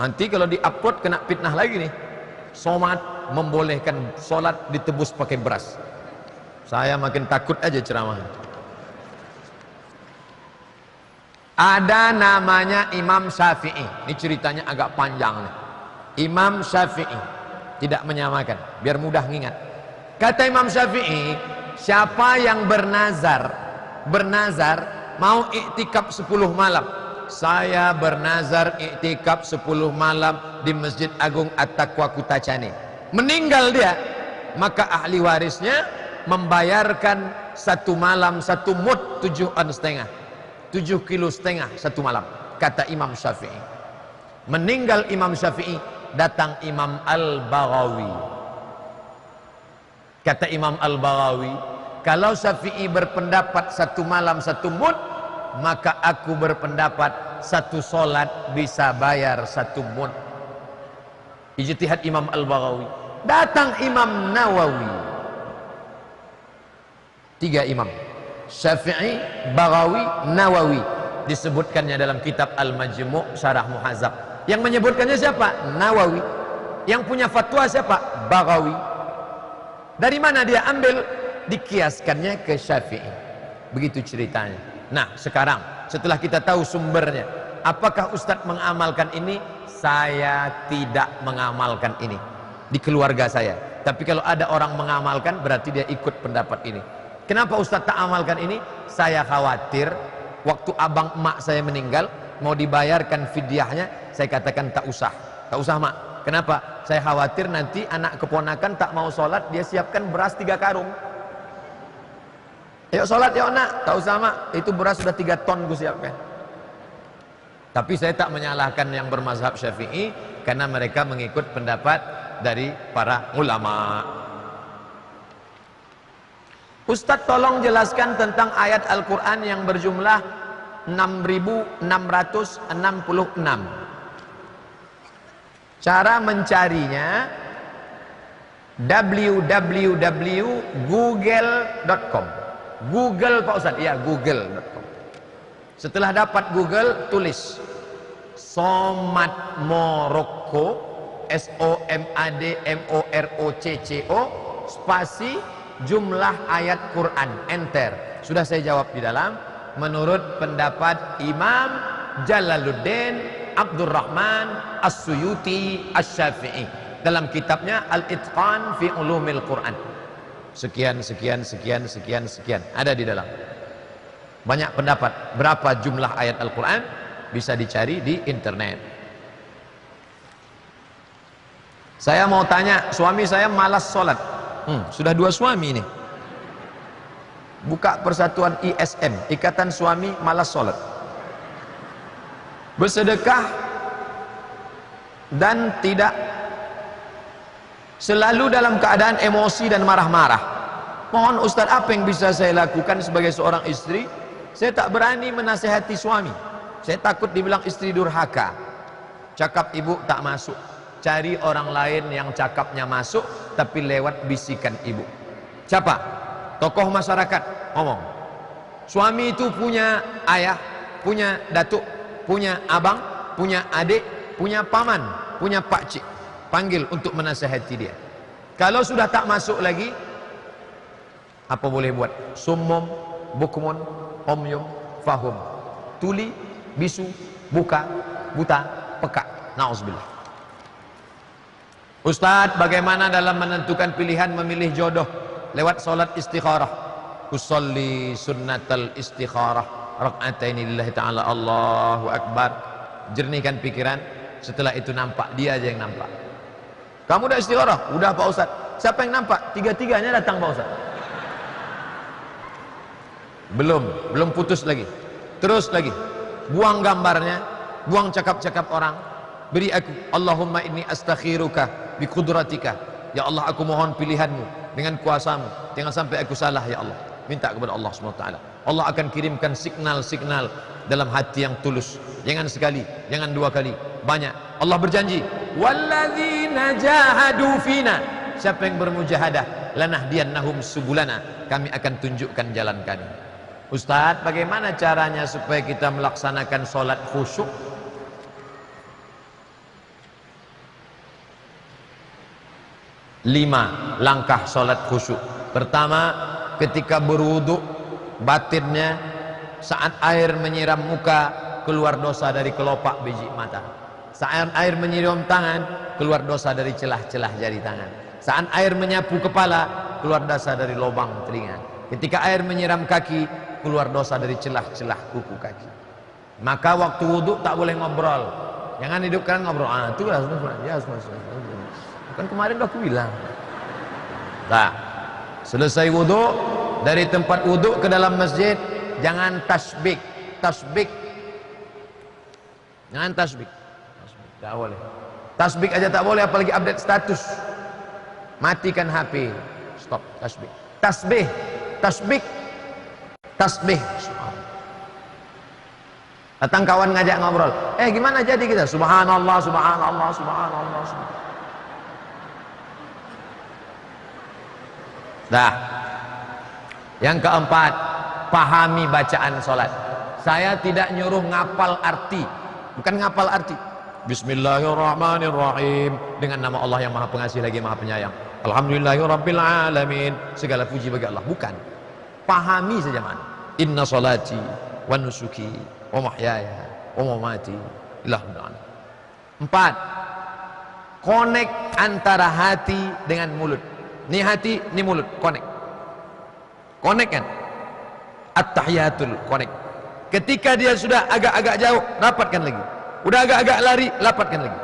S1: nanti kalau di-upload kena fitnah lagi nih. Somad membolehkan sholat ditebus pakai beras. Saya makin takut aja ceramah. Ada namanya Imam Syafi'i. Ini ceritanya agak panjang nih. Imam Syafi'i tidak menyamakan, biar mudah ngingat. Kata Imam Syafi'i, siapa yang bernazar mau iktikaf 10 malam. Saya bernazar iktikaf 10 malam di Masjid Agung At-Taqwa Kutacane. Meninggal dia, maka ahli warisnya membayarkan 1 malam 1 mud 7,5 kilo satu malam. Kata Imam Syafi'i. Meninggal Imam Syafi'i, datang Imam Al-Baghawi. Kata Imam Al-Baghawi, kalau Syafi'i berpendapat 1 malam 1 mud, maka aku berpendapat 1 solat bisa bayar 1 mud. Ijtihad Imam Al-Baghawi. Datang Imam Nawawi. 3 imam, Syafi'i, Baghawi, Nawawi. Disebutkannya dalam kitab Al-Majmu' Syarah Muhadzab. Yang menyebutkannya siapa? Nawawi. Yang punya fatwa siapa? Baghawi. Dari mana dia ambil? Dikiaskannya ke Syafi'i. Begitu ceritanya. Nah, sekarang setelah kita tahu sumbernya, apakah Ustadz mengamalkan ini? Saya tidak mengamalkan ini di keluarga saya. Tapi kalau ada orang mengamalkan, berarti dia ikut pendapat ini. Kenapa Ustadz tak amalkan ini? Saya khawatir waktu abang emak saya meninggal, mau dibayarkan fidyahnya, saya katakan tak usah mak. Kenapa? Saya khawatir nanti anak keponakan tak mau sholat, dia siapkan beras 3 karung. Yuk sholat yuk nak, tak usah mak, itu beras sudah 3 ton gue siapkan. Tapi saya tak menyalahkan yang bermazhab Syafi'i, karena mereka mengikut pendapat dari para ulama. Ustadz tolong jelaskan tentang ayat Al-Quran yang berjumlah 6.666. Cara mencarinya www.google.com. Google Pak Ustadz, ya google.com. Setelah dapat Google, tulis Somad Morocco, SOMADMOROCCO spasi jumlah ayat Quran, enter. Sudah saya jawab di dalam, menurut pendapat Imam Jalaluddin Abdurrahman As-Suyuti Asy-Syafi'i dalam kitabnya Al-Itqan fi Ulumil Quran. Sekian ada di dalam. Banyak pendapat berapa jumlah ayat Al-Quran, bisa dicari di internet. Saya mau tanya, suami saya malas sholat. Sudah 2 suami ini. Buka persatuan ISM, Ikatan Suami Malas Sholat. Bersedekah dan tidak selalu dalam keadaan emosi dan marah-marah. Mohon Ustaz, apa yang bisa saya lakukan sebagai seorang istri? Saya tak berani menasihati suami, saya takut dibilang istri durhaka. Cakap ibu tak masuk, cari orang lain yang cakapnya masuk tapi lewat bisikan ibu. Siapa? Tokoh masyarakat ngomong, suami itu punya ayah, punya datuk, punya abang, punya adik, punya paman, punya pakcik. Panggil untuk menasihati dia. Kalau sudah tak masuk lagi, apa boleh buat? Summum, bukmun, umyum, fahum. Tuli, bisu, buka, buta, peka. Na'udzubillah. Ustaz, bagaimana dalam menentukan pilihan memilih jodoh? Lewat solat istikharah. Usolli sunnatal istikharah rak'ataini lillahi ta'ala, Allahu Akbar. Jernihkan pikiran. Setelah itu nampak, dia aja yang nampak. Kamu udah istikharah? Udah Pak Ustaz. Siapa yang nampak? Tiga-tiganya datang Pak Ustaz. Belum putus lagi. Terus lagi. Buang gambarnya, buang cakap-cakap orang. Beri aku, Allahumma inni astakhiruka bi qudratika. Ya Allah, aku mohon pilihanmu dengan kuasamu. Jangan sampai aku salah ya Allah. Minta kepada Allah SWT. Allah akan kirimkan signal-signal dalam hati yang tulus. Jangan sekali, jangan dua kali, banyak. Allah berjanji, walladzina jahadu fina, siapa yang bermujahadah, lanahdiyannahum subulana, kami akan tunjukkan jalan kami. Ustaz, bagaimana caranya supaya kita melaksanakan solat khusyuk? Lima langkah solat khusyuk. Pertama, ketika berwudu, batinnya saat air menyiram muka, keluar dosa dari kelopak biji mata. Saat air menyiram tangan, keluar dosa dari celah-celah jari tangan. Saat air menyapu kepala, keluar dosa dari lubang telinga. Ketika air menyiram kaki, keluar dosa dari celah-celah kuku kaki. Maka waktu wudu tak boleh ngobrol. Jangan hidupkan ngobrol. Ah, itu lah, ya, kan kemarin udah aku bilang. Nah, selesai wudu, dari tempat wudu ke dalam masjid, jangan tasbih. Jangan tasbih. Tak boleh. Tasbih aja tak boleh, apalagi update status. Matikan HP. Stop tasbih. Tasbih. Datang kawan ngajak ngobrol. Gimana jadi kita? Subhanallah. Dah. Yang keempat, pahami bacaan solat. Saya tidak nyuruh ngapal arti, bukan ngapal arti. Bismillahirrahmanirrahim, dengan nama Allah yang Maha Pengasih lagi Maha Penyayang. Alhamdulillahirabbil alamin, segala puji bagi Allah. Bukan. Pahami saja mana. Inna salati wa nusuki wa mahyaya wa mamati lillahi. Empat, connect antara hati dengan mulut. Ni hati, ni mulut, connect kan? At-tahiyatul connect. Ketika dia sudah agak-agak jauh, rapatkan lagi. Udah agak-agak lari, rapatkan lagi.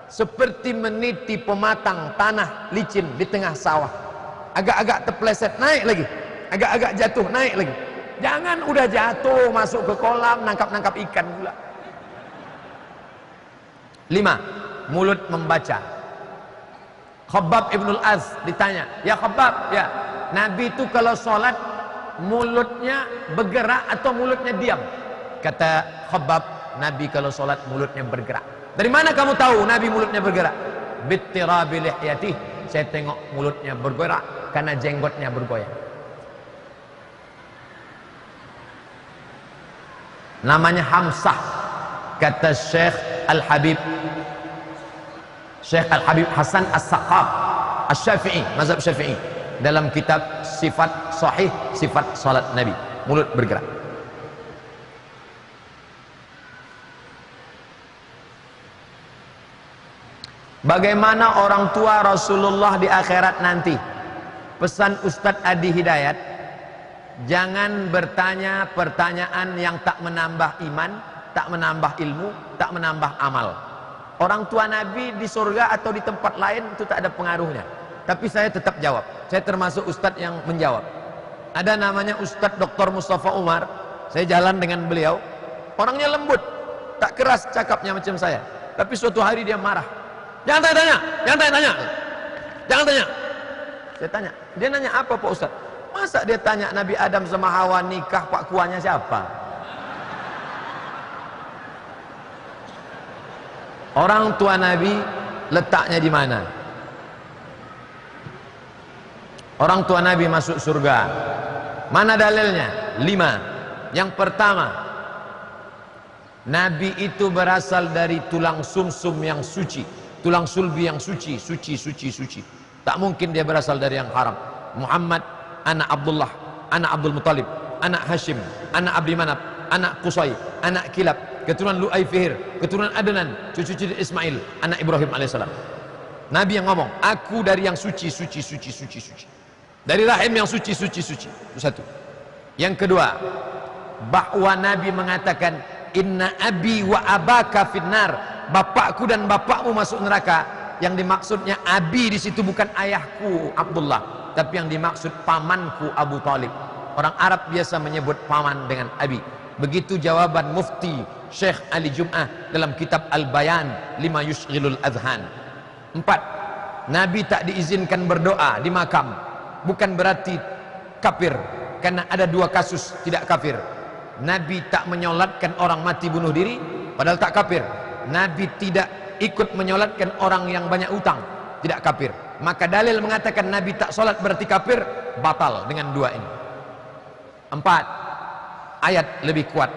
S1: Seperti meniti pematang tanah licin di tengah sawah. Agak-agak terpleset, naik lagi. Agak-agak jatuh, naik lagi. Jangan udah jatuh masuk ke kolam nangkap-nangkap ikan pula. 5. Mulut membaca. Khabbab Ibnul Az ditanya, ya Khabbab, ya Nabi itu kalau sholat mulutnya bergerak atau mulutnya diam? Kata Khabbab, Nabi kalau sholat mulutnya bergerak. Dari mana kamu tahu Nabi mulutnya bergerak? Bittirabi lihyatih, saya tengok mulutnya bergerak karena jenggotnya bergoyang. Namanya Hamsah. Kata Syekh Al-Habib Hasan As-Saqaf Asy-Syafi'i, mazhab Syafi'i, dalam kitab Sifat Sahih, Sifat Salat Nabi, mulut bergerak. Bagaimana orang tua Rasulullah di akhirat nanti? Pesan Ustadz Adi Hidayat, jangan bertanya pertanyaan yang tak menambah iman, tak menambah ilmu, tak menambah amal. Orang tua Nabi di surga atau di tempat lain itu tak ada pengaruhnya. Tapi saya tetap jawab. Saya termasuk Ustadz yang menjawab. Ada namanya Ustadz Dr. Mustafa Umar. Saya jalan dengan beliau. Orangnya lembut, tak keras cakapnya macam saya. Tapi suatu hari dia marah. Jangan tanya-tanya. Jangan tanya. Saya tanya. Dia nanya apa Pak Ustaz? Masa dia tanya Nabi Adam sama Hawa nikah, Pak Kuahnya siapa? Orang tua Nabi letaknya di mana? Orang tua Nabi masuk surga. Mana dalilnya? 5. Yang pertama, Nabi itu berasal dari tulang sumsum yang suci, tulang sulbi yang suci. Tak mungkin dia berasal dari yang haram. Muhammad anak Abdullah, anak Abdul Muttalib, anak Hashim, anak Abdi Manaf, anak Qusay, anak Kilab, keturunan Lu'ay Fihir, keturunan Adnan, cucu-cucu Ismail, anak Ibrahim alaihissalam. Nabi yang ngomong, aku dari yang suci. Dari rahim yang suci. Itu satu. Yang kedua, bahwa Nabi mengatakan, inna abi wa abaka finnar, bapakku dan bapakmu masuk neraka. Yang dimaksudnya abi di situ bukan ayahku Abdullah, tapi yang dimaksud pamanku Abu Talib. Orang Arab biasa menyebut paman dengan abi. Begitu jawaban Mufti Syekh Ali Jum'ah dalam kitab Al-Bayan lima yushghilul adhan. 4. Nabi tak diizinkan berdoa di makam. Bukan berarti kafir, karena ada 2 kasus tidak kafir. Nabi tak menyolatkan orang mati bunuh diri, padahal tak kafir. Nabi tidak ikut menyolatkan orang yang banyak utang, tidak kafir. Maka dalil mengatakan Nabi tak solat berarti kafir, batal dengan 2 ini. 4. Ayat lebih kuat.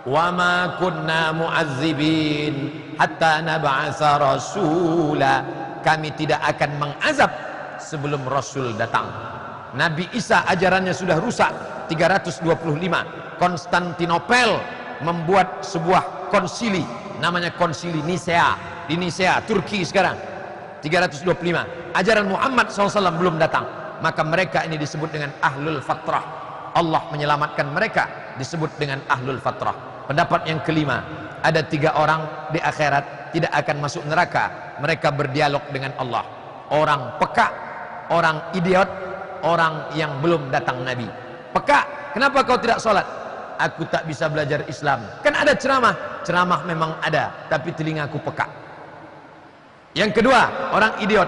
S1: Wa ma kunna mu'azzibin hatta nab'atsa rasula. Kami tidak akan mengazab sebelum Rasul datang. Nabi Isa ajarannya sudah rusak 325. Konstantinopel membuat sebuah konsili, namanya konsili Nisea di Nisea, Turki sekarang. 325. Ajaran Muhammad SAW belum datang. Maka mereka ini disebut dengan ahlul fatrah. Allah menyelamatkan mereka, disebut dengan ahlul fatrah. Pendapat yang kelima, ada 3 orang di akhirat tidak akan masuk neraka. Mereka berdialog dengan Allah. Orang peka, orang idiot, orang yang belum datang Nabi. Peka, kenapa kau tidak sholat? Aku tak bisa belajar Islam. Kan ada ceramah. Ceramah memang ada, tapi telingaku peka. Yang kedua, orang idiot.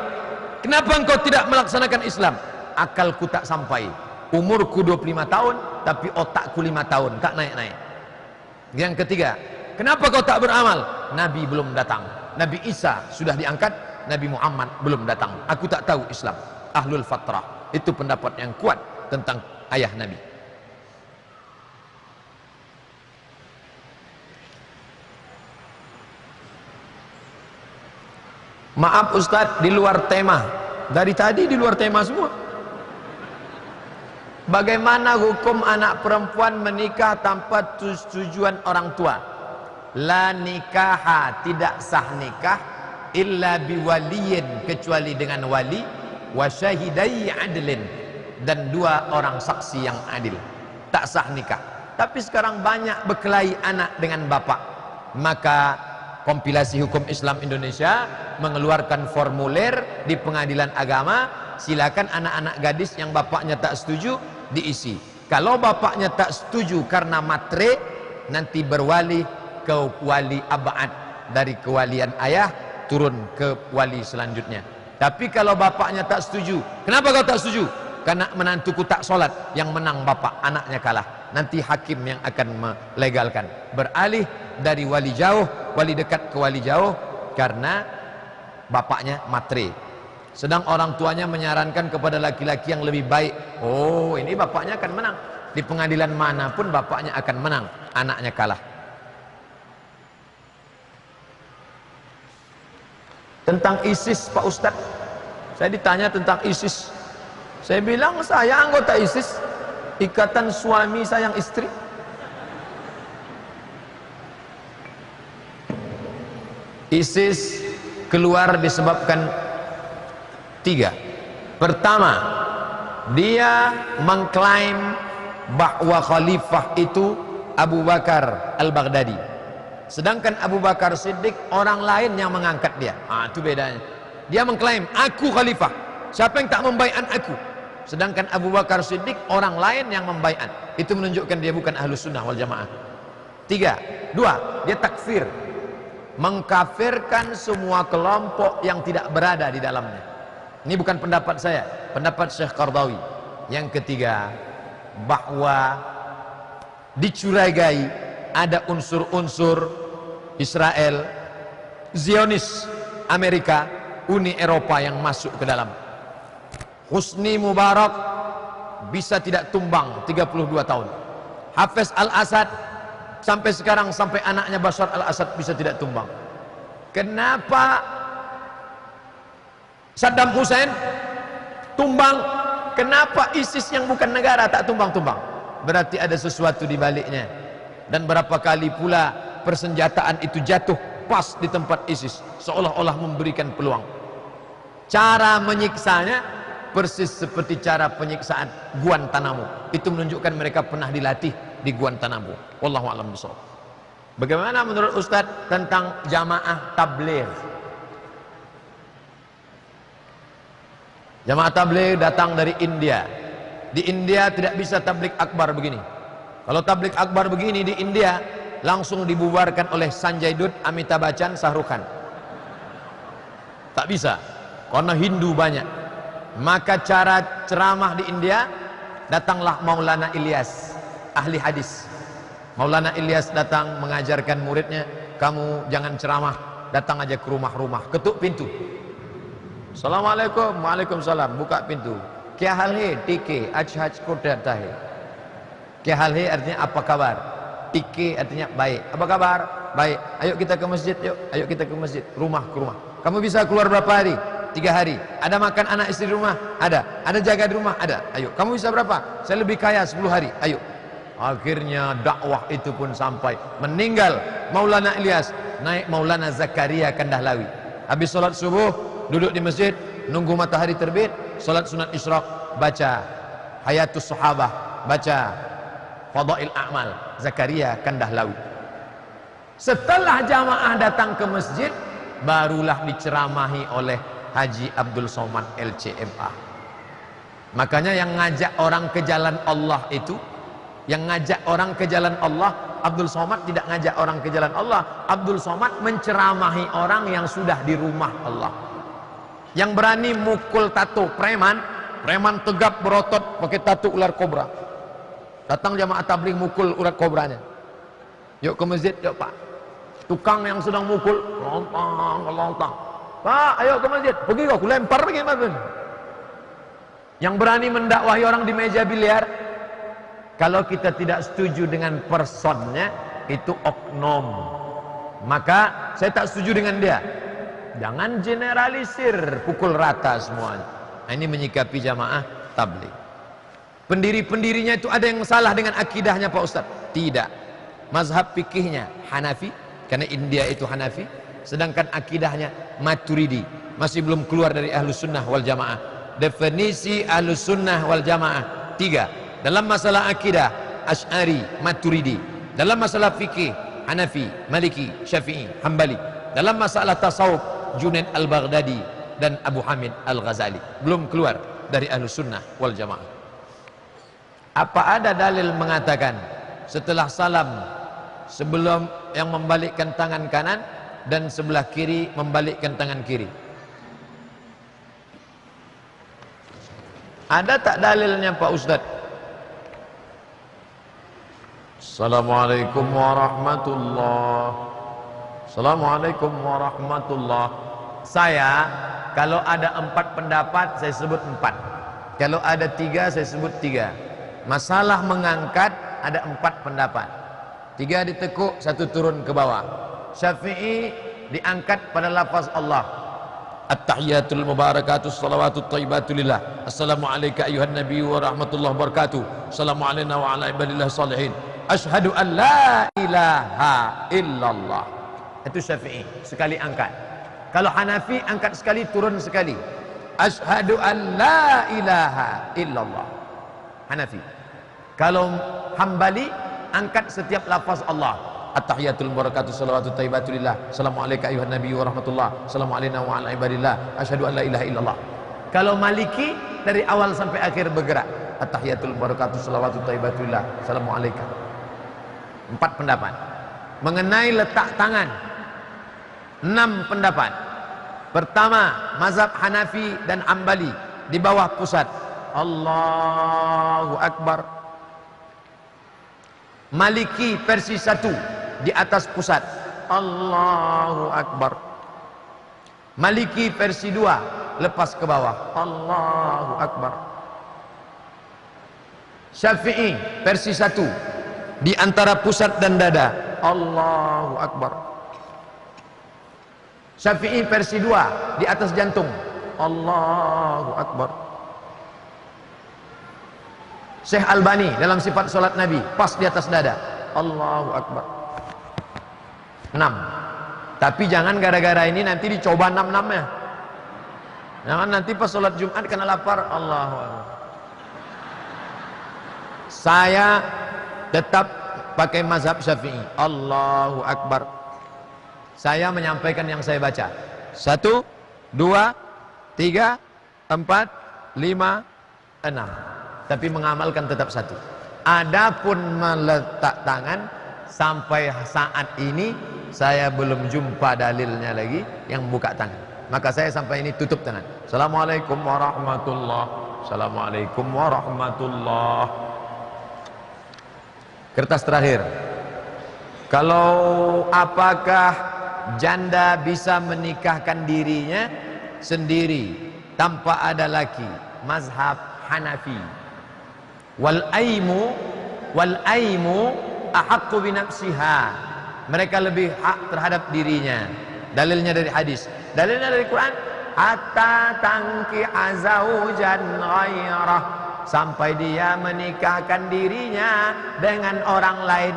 S1: Kenapa engkau tidak melaksanakan Islam? Akalku tak sampai. Umurku 25 tahun, tapi otakku 5 tahun, tak naik-naik. Yang ketiga, kenapa kau tak beramal? Nabi belum datang. Nabi Isa sudah diangkat, Nabi Muhammad belum datang. Aku tak tahu Islam. Ahlul fatrah. Itu pendapat yang kuat tentang ayah Nabi. Maaf Ustadz, di luar tema. Dari tadi di luar tema semua. Bagaimana hukum anak perempuan menikah tanpa persetujuan orang tua? La nikaha, tidak sah nikah illa biwaliyin, kecuali dengan wali, wa syahidai adlin, dan 2 orang saksi yang adil. Tak sah nikah. Tapi sekarang banyak berkelahi anak dengan bapak. Maka kompilasi hukum Islam Indonesia mengeluarkan formulir di pengadilan agama. Silakan anak-anak gadis yang bapaknya tak setuju diisi. Kalau bapaknya tak setuju karena matre, nanti berwali ke wali abad, dari kewalian ayah turun ke wali selanjutnya. Tapi kalau bapaknya tak setuju, kenapa kau tak setuju? Karena menantuku tak sholat, yang menang bapak, anaknya kalah. Nanti hakim yang akan melegalkan. Beralih dari wali jauh, wali dekat ke wali jauh, karena bapaknya matre. Sedang orang tuanya menyarankan kepada laki-laki yang lebih baik. Oh, ini bapaknya akan menang. Di pengadilan manapun bapaknya akan menang, anaknya kalah. Tentang ISIS Pak Ustadz, saya ditanya tentang ISIS. Saya bilang saya anggota ISIS, Ikatan Suami Sayang Istri. ISIS keluar disebabkan 3. Pertama, dia mengklaim bahwa khalifah itu Abu Bakar Al-Baghdadi, sedangkan Abu Bakar Siddiq orang lain yang mengangkat dia. Itu bedanya. Dia mengklaim aku khalifah, siapa yang tak membaiat aku? Sedangkan Abu Bakar Siddiq orang lain yang membaiat. Itu menunjukkan dia bukan Ahlus Sunnah wal Jamaah. 2, dia takfir, mengkafirkan semua kelompok yang tidak berada di dalamnya. Ini bukan pendapat saya, pendapat Syekh Qardawi. Yang ketiga, bahwa dicurigai ada unsur-unsur Israel, Zionis, Amerika, Uni Eropa yang masuk ke dalam. Husni Mubarak bisa tidak tumbang 32 tahun. Hafiz Al-Assad sampai sekarang, sampai anaknya Bashar Al-Assad bisa tidak tumbang. Kenapa Saddam Hussein tumbang? Kenapa ISIS yang bukan negara tak tumbang-tumbang? Berarti ada sesuatu di baliknya. Dan berapa kali pula persenjataan itu jatuh pas di tempat ISIS, seolah-olah memberikan peluang. Cara menyiksanya persis seperti cara penyiksaan Guantanamo. Itu menunjukkan mereka pernah dilatih di Guantanamo. Wallahu a'lam bishawab. Bagaimana menurut Ustadz tentang jamaah tabligh? Jamaah tabligh datang dari India. Di India tidak bisa tabligh akbar begini. Kalau tabligh akbar begini di India, langsung dibubarkan oleh Sanjay Dutt, Amitabh Bachchan, Shah Rukh Khan. Tak bisa, karena Hindu banyak. Maka cara ceramah di India, datanglah Maulana Ilyas, ahli hadis. Maulana Ilyas datang mengajarkan muridnya, kamu jangan ceramah, datang aja ke rumah-rumah, ketuk pintu. Assalamualaikum, waalaikumsalam, buka pintu. Kya hal hai? Tike, aj ko data hai. Kya hal hai artinya apa kabar? Tike artinya baik. Apa kabar? Baik. Ayo kita ke masjid, yuk. Ayo kita ke masjid, rumah ke rumah. Kamu bisa keluar berapa hari? 3 hari. Ada makan anak istri di rumah? Ada. Ada jaga di rumah? Ada. Ayo. Kamu bisa berapa? Saya lebih kaya 10 hari. Ayo. Akhirnya dakwah itu pun sampai. Meninggal Maulana Ilyas, naik Maulana Zakaria Kandahlawi. Habis sholat subuh, duduk di masjid, nunggu matahari terbit, sholat sunat isyraq, baca Hayatus Sahabah, baca Fadail A'mal, Zakaria Kandahlawi. Setelah jamaah datang ke masjid, barulah diceramahi oleh Haji Abdul Somad LCMA. Makanya yang ngajak orang ke jalan Allah itu, yang ngajak orang ke jalan Allah, Abdul Somad tidak ngajak orang ke jalan Allah. Abdul Somad menceramahi orang yang sudah di rumah Allah. Yang berani mukul tato preman, preman tegap berotot pakai tato ular kobra. Datang jamaah tabligh mukul ular kobranya. Yuk ke masjid, yuk Pak. Tukang yang sedang mukul, lontang. Pak, ayo ke masjid. Pergi kau, lempar lagi mas. Yang berani mendakwahi orang di meja biliar, kalau kita tidak setuju dengan personnya, itu oknum. Maka saya tak setuju dengan dia. Jangan generalisir, pukul rata semuanya. Nah, ini menyikapi jamaah tabligh. Pendiri-pendirinya itu ada yang salah dengan akidahnya Pak Ustadz? Tidak. Mazhab fikihnya Hanafi, karena India itu Hanafi. Sedangkan akidahnya Maturidi. Masih belum keluar dari Ahlus Sunnah wal Jamaah. Definisi Ahlus Sunnah wal Jamaah 3. Dalam masalah akidah, Asy'ari, Maturidi. Dalam masalah fikih, Hanafi, Maliki, Syafi'i, Hambali. Dalam masalah tasawuf, Junaid Al-Baghdadi dan Abu Hamid Al-Ghazali. Belum keluar dari Ahlus Sunnah wal Jamaah. Apa ada dalil mengatakan setelah salam, sebelum yang membalikkan tangan kanan dan sebelah kiri membalikkan tangan kiri? Ada tak dalilnya Pak Ustadz? Assalamualaikum warahmatullahi. Assalamualaikum warahmatullahi. Saya kalau ada 4 pendapat saya sebut 4. Kalau ada 3 saya sebut 3. Masalah mengangkat ada 4 pendapat. 3 ditekuk, 1 turun ke bawah. Syafi'i diangkat pada lafaz Allah. At-tahiyatul mubarakatus salawatut thayyibatulillah. Assalamualaikum ayuhan nabi wa rahmatullahi wabarakatuh. Assalamualaikum wa ala ibadillah salihin. Asyhadu an la ilaha illallah. Itu Syafi'i, sekali angkat. Kalau Hanafi angkat sekali, turun sekali. Asyhadu an la ilaha illallah. Hanafi. Kalau Hambali angkat setiap lafaz Allah. At-tahiyatul mubarakatuh salawatut thayyibatulillah. Assalamualaikum ayuhan nabi wa rahmatullah. Assalamualaikum wa ala ibadillah. Asyhadu an la ilaha illallah. Kalau Maliki dari awal sampai akhir bergerak. At-tahiyatul mubarakatuh salawatut thayyibatulillah. Assalamualaikum. 4 pendapat. Mengenai letak tangan 6 pendapat. Pertama, mazhab Hanafi dan Hambali di bawah pusat. Allahu Akbar. Maliki versi 1 di atas pusat. Allahu Akbar. Maliki versi 2 lepas ke bawah. Allahu Akbar. Syafi'i versi 1 di antara pusat dan dada. Allahu Akbar. Syafi'i versi 2 di atas jantung. Allahu Akbar. Syekh Albani dalam sifat salat Nabi pas di atas dada. Allahu Akbar. 6. Tapi jangan gara-gara ini nanti dicoba 6-6-nya. Jangan nanti pas salat Jumat kena lapar. Allahu Akbar. Saya tetap pakai mazhab Syafi'i. Allahu Akbar. Saya menyampaikan yang saya baca. 1, 2, 3, 4, 5, 6. Tapi mengamalkan tetap 1. Adapun meletak tangan, sampai saat ini saya belum jumpa dalilnya lagi yang buka tangan. Maka saya sampai ini tutup tangan. Assalamualaikum warahmatullahi. Assalamualaikum warahmatullahi. Kertas terakhir. Kalau apakah janda bisa menikahkan dirinya sendiri tanpa ada laki? Mazhab Hanafi. Wal aimu ahaqqu bi nafsiha. Mereka lebih hak terhadap dirinya. Dalilnya dari hadis. Dalilnya dari Quran. Hatta tangki azaujan ghairah. Sampai dia menikahkan dirinya dengan orang lain.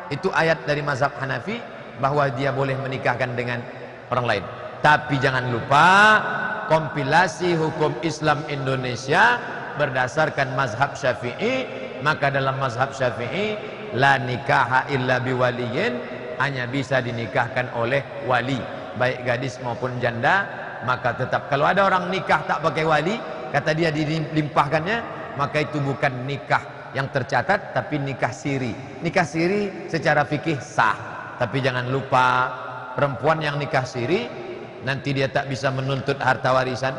S1: Itu ayat dari mazhab Hanafi, bahwa dia boleh menikahkan dengan orang lain. Tapi jangan lupa, kompilasi hukum Islam Indonesia berdasarkan mazhab Syafi'i. Maka dalam mazhab Syafi'i, la nikaha illa biwaliyin, hanya bisa dinikahkan oleh wali, baik gadis maupun janda. Maka tetap kalau ada orang nikah tak pakai wali, kata dia dilimpahkannya, maka itu bukan nikah yang tercatat, tapi nikah siri. Nikah siri secara fikih sah. Tapi jangan lupa, perempuan yang nikah siri nanti dia tak bisa menuntut harta warisan.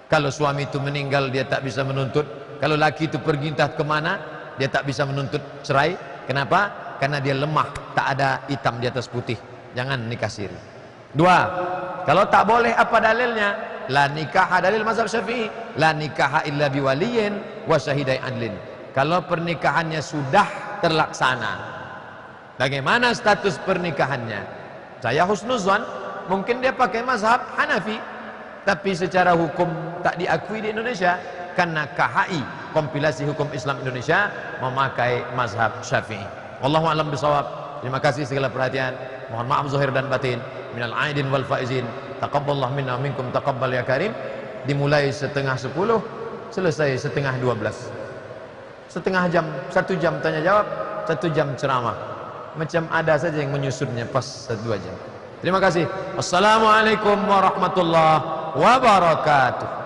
S1: Kalau suami itu meninggal, dia tak bisa menuntut. Kalau laki itu pergi entah kemana, dia tak bisa menuntut cerai. Kenapa? Karena dia lemah, tak ada hitam di atas putih. Jangan nikah siri. 2. Kalau tak boleh, apa dalilnya? La nikah, dalil mazhab Syafi'i, la nikaha illa biwaliyin wa syahidai adlin. Kalau pernikahannya sudah terlaksana, bagaimana status pernikahannya? Saya husnuzan, mungkin dia pakai mazhab Hanafi, tapi secara hukum tak diakui di Indonesia, karena KHI, kompilasi hukum Islam Indonesia, memakai mazhab Syafi'i. Wallahu a'lam bishawab. Terima kasih segala perhatian. Mohon maaf zahir dan batin. Minal aidin wal faizin. Taqabbalallahu minna minkum taqabbal ya karim. Dimulai 9:30, selesai 11:30. Setengah jam, 1 jam tanya jawab, 1 jam ceramah. Macam ada saja yang menyusunnya pas 2 jam. Terima kasih. Wassalamualaikum warahmatullahi wabarakatuh.